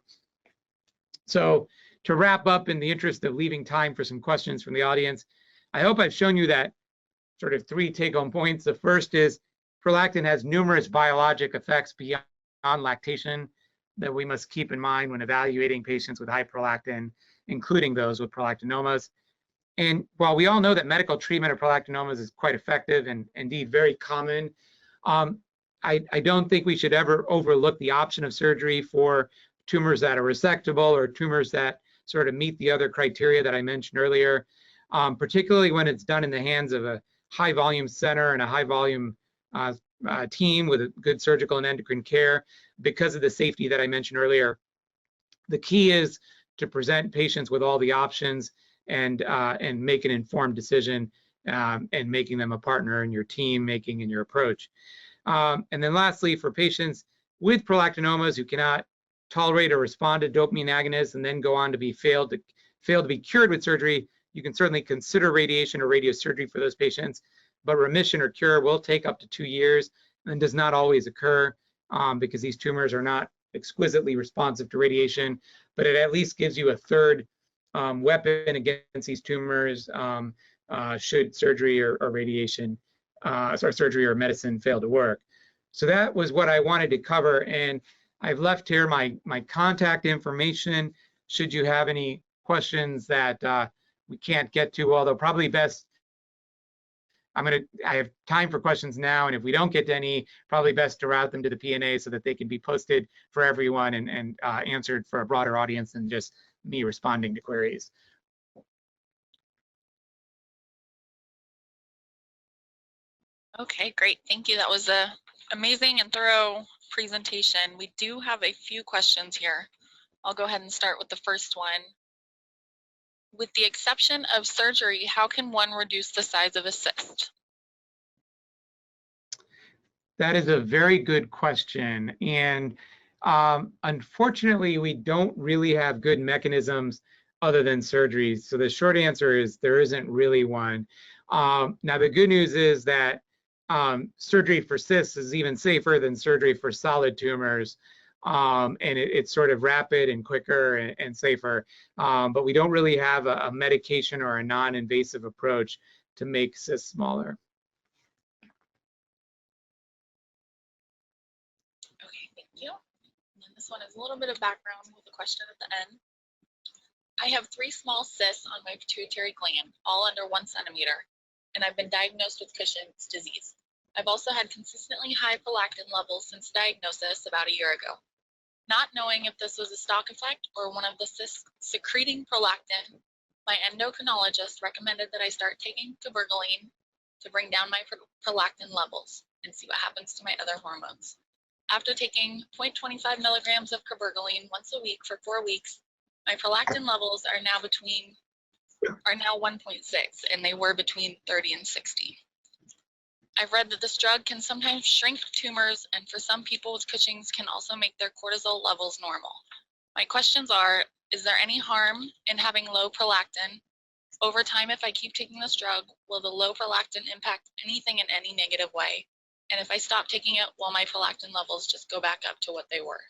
[SPEAKER 2] So to wrap up, in the interest of leaving time for some questions from the audience, I hope I've shown you that sort of 3 take-home points. The first is prolactin has numerous biologic effects beyond lactation that we must keep in mind when evaluating patients with high prolactin, including those with prolactinomas. And while we all know that medical treatment of prolactinomas is quite effective and indeed very common, I don't think we should ever overlook the option of surgery for tumors that are resectable or tumors that sort of meet the other criteria that I mentioned earlier, particularly when it's done in the hands of a high volume center and a high volume team with a good surgical and endocrine care, because of the safety that I mentioned earlier. The key is to present patients with all the options and make an informed decision and making them a partner in your team making in your approach. And then lastly, for patients with prolactinomas who cannot tolerate or respond to dopamine agonists and then go on to be fail to be cured with surgery, you can certainly consider radiation or radiosurgery for those patients, but remission or cure will take up to 2 years and does not always occur because these tumors are not exquisitely responsive to radiation, but it at least gives you a third weapon against these tumors should surgery or radiation, surgery or medicine fail to work. So that was what I wanted to cover, and I've left here my contact information should you have any questions that we can't get to, although probably best, I have time for questions now, and if we don't get to any, probably best to route them to the P&A so that they can be posted for everyone and answered for a broader audience than just me responding to queries.
[SPEAKER 1] Okay, great. Thank you. That was an amazing and thorough presentation. We do have a few questions here. I'll go ahead and start with the first one. With the exception of surgery, how can one reduce the size of a cyst?
[SPEAKER 2] That is a very good question. And unfortunately, we don't really have good mechanisms other than surgery. So the short answer is there isn't really one. Now, the good news is that surgery for cysts is even safer than surgery for solid tumors. And it's sort of rapid and quicker and safer. But we don't really have a medication or a non-invasive approach to make cysts smaller.
[SPEAKER 1] Okay, thank you. And then this one is a little bit of background with a question at the end. I have 3 small cysts on my pituitary gland, all under 1 centimeter, and I've been diagnosed with Cushing's disease. I've also had consistently high prolactin levels since diagnosis about a year ago. Not knowing if this was a stock effect or one of the cysts secreting prolactin, my endocrinologist recommended that I start taking cabergoline to bring down my prolactin levels and see what happens to my other hormones. After taking 0.25 milligrams of cabergoline once a week for 4 weeks, my prolactin levels are now 1.6, and they were between 30 and 60. I've read that this drug can sometimes shrink tumors, and for some people with Cushing's can also make their cortisol levels normal. My questions are, is there any harm in having low prolactin? Over time, if I keep taking this drug, will the low prolactin impact anything in any negative way? And if I stop taking it, will my prolactin levels just go back up to what they were?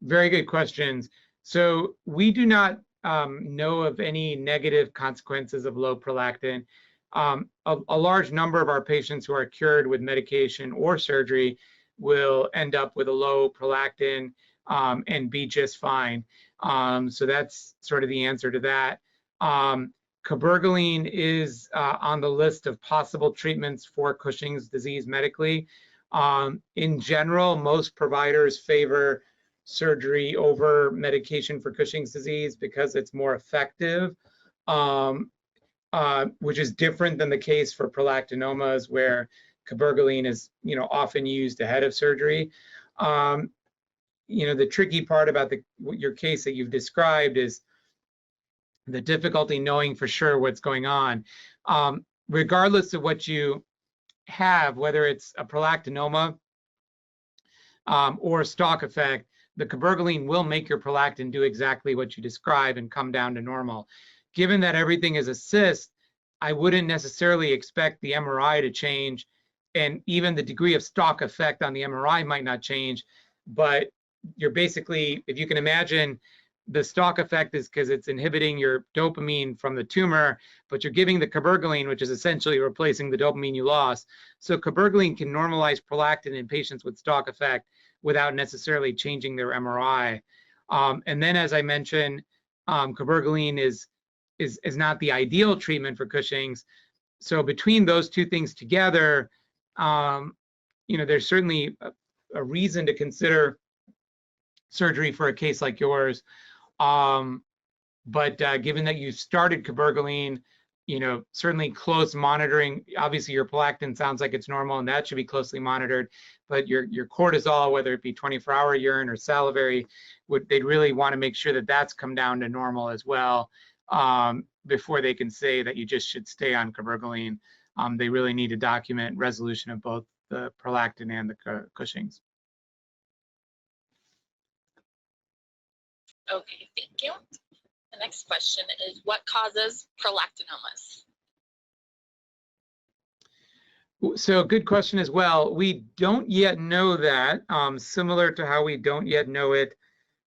[SPEAKER 2] Very good questions. So we do not know of any negative consequences of low prolactin. A large number of our patients who are cured with medication or surgery will end up with a low prolactin and be just fine. So that's sort of the answer to that. Cabergoline is on the list of possible treatments for Cushing's disease medically. In general, most providers favor surgery over medication for Cushing's disease because it's more effective, which is different than the case for prolactinomas, where cabergoline is, often used ahead of surgery. The tricky part about your case that you've described is the difficulty knowing for sure what's going on. Regardless of what you have, whether it's a prolactinoma or stalk effect, the cabergoline will make your prolactin do exactly what you describe and come down to normal. Given that everything is a cyst, I wouldn't necessarily expect the MRI to change, and even the degree of stalk effect on the MRI might not change, but you're basically, if you can imagine, the stalk effect is because it's inhibiting your dopamine from the tumor, but you're giving the cabergoline, which is essentially replacing the dopamine you lost. So cabergoline can normalize prolactin in patients with stalk effect without necessarily changing their MRI. And then, as I mentioned, cabergoline is not the ideal treatment for Cushing's. So between those two things together, there's certainly a reason to consider surgery for a case like yours. But given that you started cabergoline, certainly close monitoring. Obviously, your prolactin sounds like it's normal, and that should be closely monitored. But your cortisol, whether it be 24-hour urine or salivary, they'd really want to make sure that that's come down to normal as well, before they can say that you just should stay on cabergoline. They really need to document resolution of both the prolactin and the Cushing's.
[SPEAKER 1] Okay, thank you. The next question is, what causes prolactinomas?
[SPEAKER 2] So good question as well. We don't yet know that, similar to how we don't yet know it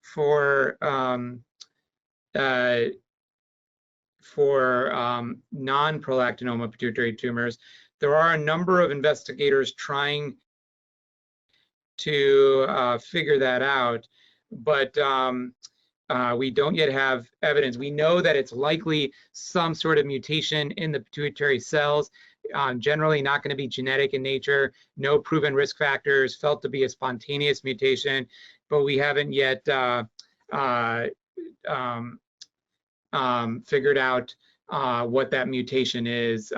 [SPEAKER 2] for non-prolactinoma pituitary tumors. There are a number of investigators trying to figure that out, but we don't yet have evidence. We know that it's likely some sort of mutation in the pituitary cells, generally not going to be genetic in nature, no proven risk factors, felt to be a spontaneous mutation, but we haven't yet figured out what that mutation is.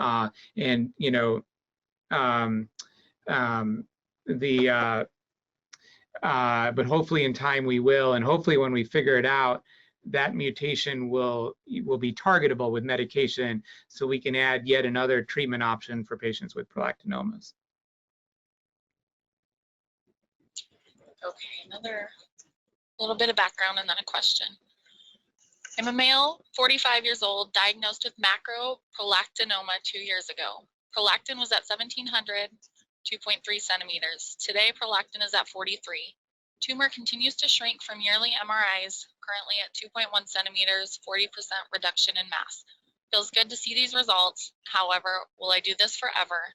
[SPEAKER 2] But hopefully in time we will, and hopefully when we figure it out, that mutation will be targetable with medication, so we can add yet another treatment option for patients with prolactinomas.
[SPEAKER 1] Okay, another little bit of background and then a question. I'm a male, 45 years old, diagnosed with macroprolactinoma 2 years ago. Prolactin was at 1700, 2.3 centimeters. Today, prolactin is at 43. Tumor continues to shrink from yearly MRIs, currently at 2.1 centimeters, 40% reduction in mass. Feels good to see these results. However, will I do this forever?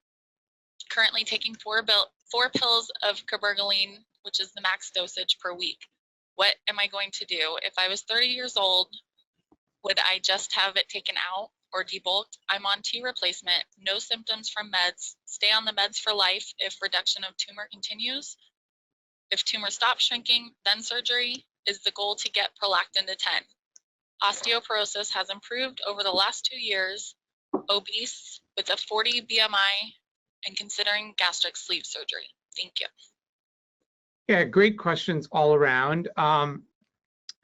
[SPEAKER 1] Currently taking four pills of cabergoline, which is the max dosage per week. What am I going to do? If I was 30 years old, would I just have it taken out or debulked? I'm on T replacement, no symptoms from meds, stay on the meds for life if reduction of tumor continues. If tumor stops shrinking, then surgery. Is the goal to get prolactin to 10. Osteoporosis has improved over the last 2 years, obese with a 40 BMI, and considering gastric sleeve surgery. Thank you.
[SPEAKER 2] Yeah, great questions all around.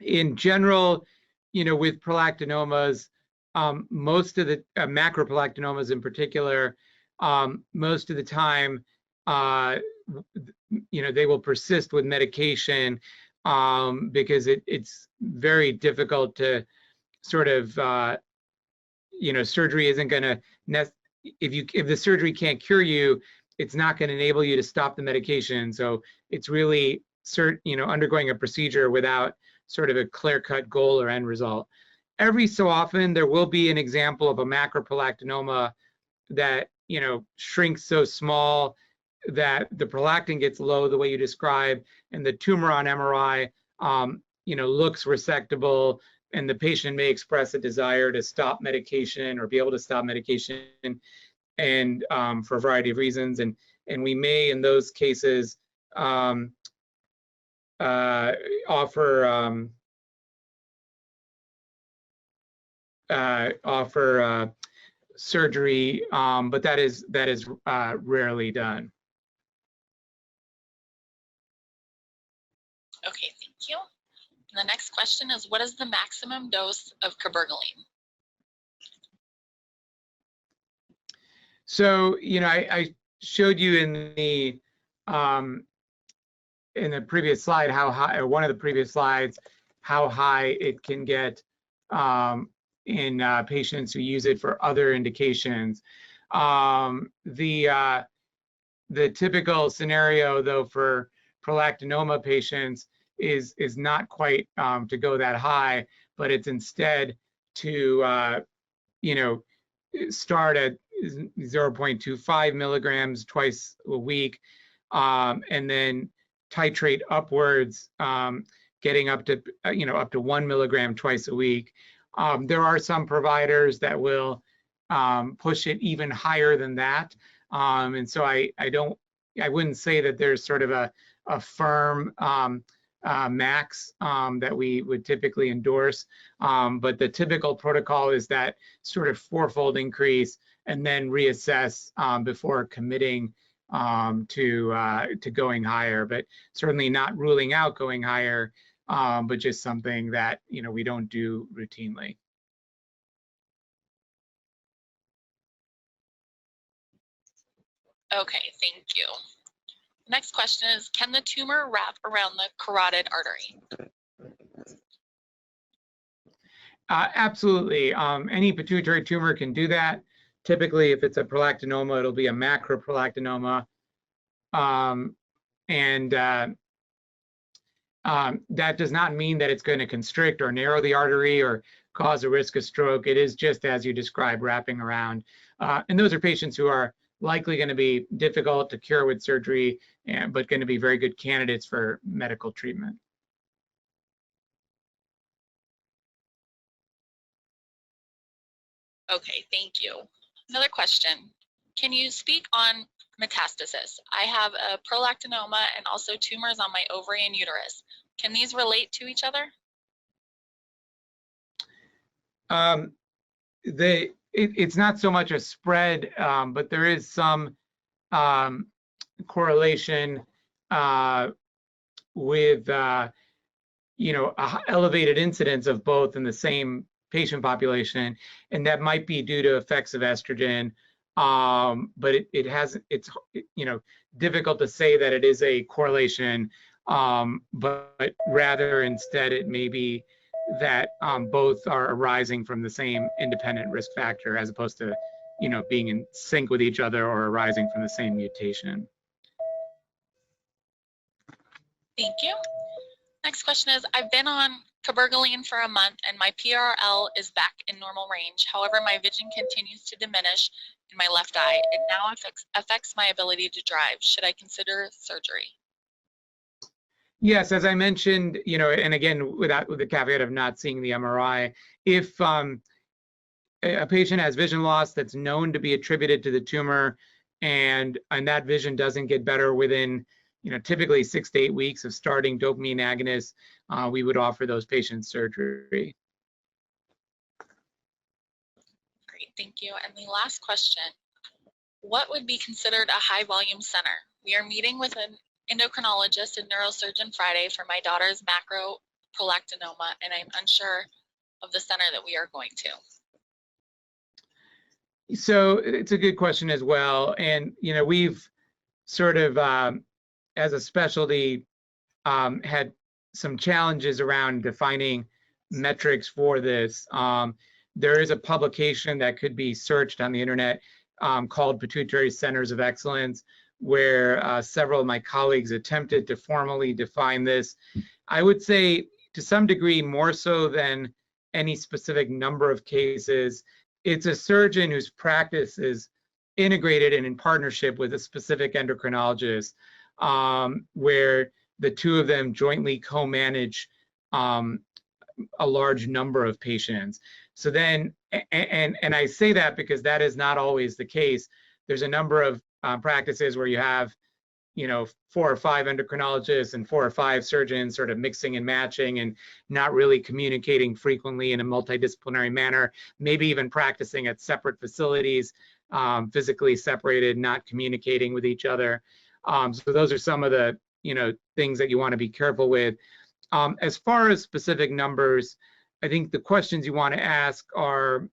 [SPEAKER 2] In general, with prolactinomas, most of the macroprolactinomas in particular, most of the time, they will persist with medication because it's very difficult to sort of, surgery isn't going to, if the surgery can't cure you, it's not going to enable you to stop the medication. So it's really, undergoing a procedure without sort of a clear-cut goal or end result. Every so often, there will be an example of a macroprolactinoma that, shrinks so small that the prolactin gets low the way you describe, and the tumor on MRI, looks resectable, and the patient may express a desire to stop medication or be able to stop medication, and for a variety of reasons, and we may, in those cases, offer surgery, but that is rarely done.
[SPEAKER 1] Okay, thank you. And the next question is, what is the maximum dose of cabergoline?
[SPEAKER 2] So, I showed you in the previous slide how high, or one of the previous slides, how high it can get in patients who use it for other indications. The typical scenario, though, for prolactinoma patients is not quite to go that high, but it's instead to start at 0.25 milligrams twice a week, and then titrate upwards, getting up to up to 1 milligram twice a week. There are some providers that will push it even higher than that, and so I wouldn't say that there's sort of a firm max that we would typically endorse, but the typical protocol is that sort of fourfold increase and then reassess before committing to going higher, but certainly not ruling out going higher, but just something that we don't do routinely.
[SPEAKER 1] Okay, thank you. The next question is, can the tumor wrap around the carotid artery?
[SPEAKER 2] Absolutely. Any pituitary tumor can do that. Typically, if it's a prolactinoma, it'll be a macroprolactinoma. And that does not mean that it's going to constrict or narrow the artery or cause a risk of stroke. It is just as you described, wrapping around. And those are patients who are likely going to be difficult to cure with surgery, but going to be very good candidates for medical treatment.
[SPEAKER 1] Okay, thank you. Another question. Can you speak on metastasis? I have a prolactinoma and also tumors on my ovary and uterus. Can these relate to each other?
[SPEAKER 2] It's not so much a spread, but there is some correlation with elevated incidence of both in the same patient population, and that might be due to effects of estrogen. But it's difficult to say that it is a correlation, but rather instead it may be that both are arising from the same independent risk factor, as opposed to being in sync with each other or arising from the same mutation.
[SPEAKER 1] Thank you. Next question is, I've been on cabergoline for a month and my PRL is back in normal range. However, my vision continues to diminish in my left eye. It now affects my ability to drive. Should I consider surgery?
[SPEAKER 2] Yes, as I mentioned, and again, with the caveat of not seeing the MRI, if a patient has vision loss that's known to be attributed to the tumor, and that vision doesn't get better within typically 6 to 8 weeks of starting dopamine agonists, we would offer those patients surgery.
[SPEAKER 1] Great, thank you. And the last question, what would be considered a high volume center? We are meeting with an endocrinologist and neurosurgeon Friday for my daughter's macroprolactinoma, and I'm unsure of the center that we are going to.
[SPEAKER 2] So it's a good question as well. And, we've sort of, as a specialty, had some challenges around defining metrics for this. There is a publication that could be searched on the internet called Pituitary Centers of Excellence, where several of my colleagues attempted to formally define this. I would say to some degree, more so than any specific number of cases, it's a surgeon whose practice is integrated and in partnership with a specific endocrinologist, where the two of them jointly co-manage a large number of patients. So then, and I say that because that is not always the case. There's a number of practices where you have 4 or 5 endocrinologists and 4 or 5 surgeons sort of mixing and matching and not really communicating frequently in a multidisciplinary manner, maybe even practicing at separate facilities, physically separated, not communicating with each other. So those are some of the things that you want to be careful with. As far as specific numbers, I think the questions you want to ask are,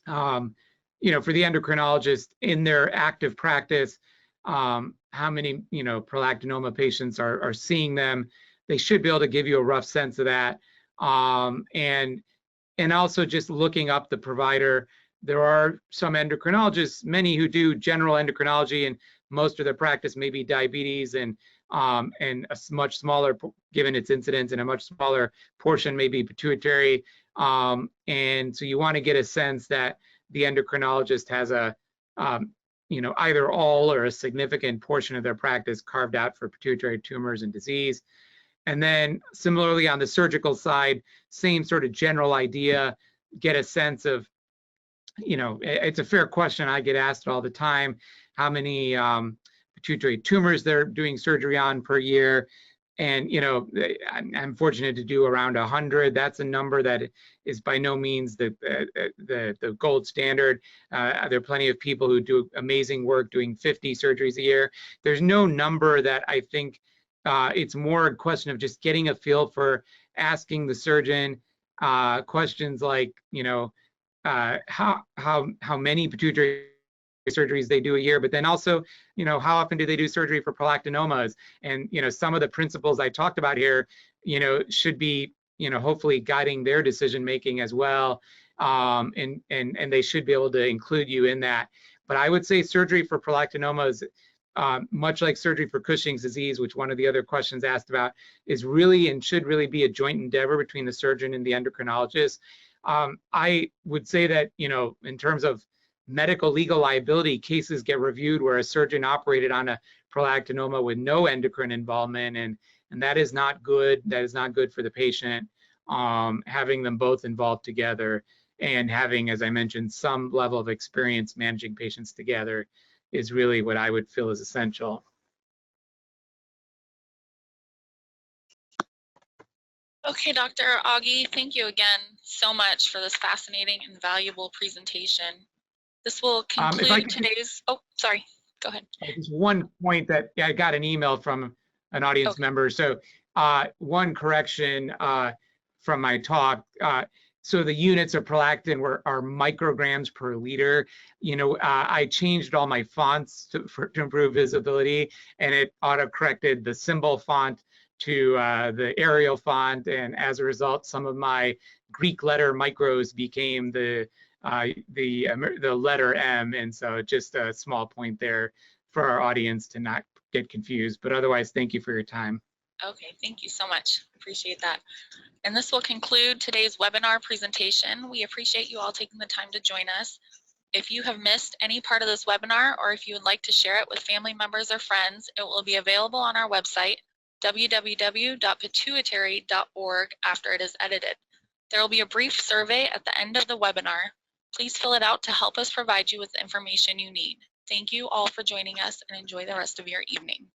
[SPEAKER 2] for the endocrinologist in their active practice, how many, prolactinoma patients are seeing them. They should be able to give you a rough sense of that. And also just looking up the provider. There are some endocrinologists, many who do general endocrinology, and most of their practice may be diabetes, and a much smaller, given its incidence, and a much smaller portion may be pituitary. And so you want to get a sense that the endocrinologist has a, either all or a significant portion of their practice carved out for pituitary tumors and disease. And then similarly on the surgical side, same sort of general idea, get a sense of, it's a fair question I get asked all the time, how many pituitary tumors they're doing surgery on per year. And, I'm fortunate to do around 100. That's a number that is by no means the gold standard. There are plenty of people who do amazing work doing 50 surgeries a year. There's no number that I think, it's more a question of just getting a feel for asking the surgeon questions like, how many pituitary surgeries they do a year, but then also, how often do they do surgery for prolactinomas? And, some of the principles I talked about here, should be, hopefully guiding their decision making as well. And they should be able to include you in that. But I would say surgery for prolactinomas, much like surgery for Cushing's disease, which one of the other questions asked about, is really and should really be a joint endeavor between the surgeon and the endocrinologist. I would say that, in terms of medical legal liability, cases get reviewed where a surgeon operated on a prolactinoma with no endocrine involvement, and that is not good. That is not good for the patient. Having them both involved together and having, as I mentioned, some level of experience managing patients together is really what I would feel is essential.
[SPEAKER 1] Okay, Dr. Augie, thank you again so much for this fascinating and valuable presentation. This will conclude today's, oh, sorry, go ahead.
[SPEAKER 2] Just one point that I got an email from an audience member. So one correction from my talk. So the units of prolactin are micrograms per liter. I changed all my fonts to improve visibility, and it auto-corrected the symbol font to the Arial font, and as a result, some of my Greek letter micros became the letter M, and so just a small point there for our audience to not get confused. But otherwise, thank you for your time.
[SPEAKER 1] Okay, thank you so much. Appreciate that. And this will conclude today's webinar presentation. We appreciate you all taking the time to join us. If you have missed any part of this webinar, or if you would like to share it with family members or friends, it will be available on our website, www.pituitary.org, after it is edited. There will be a brief survey at the end of the webinar. Please fill it out to help us provide you with the information you need. Thank you all for joining us, and enjoy the rest of your evening.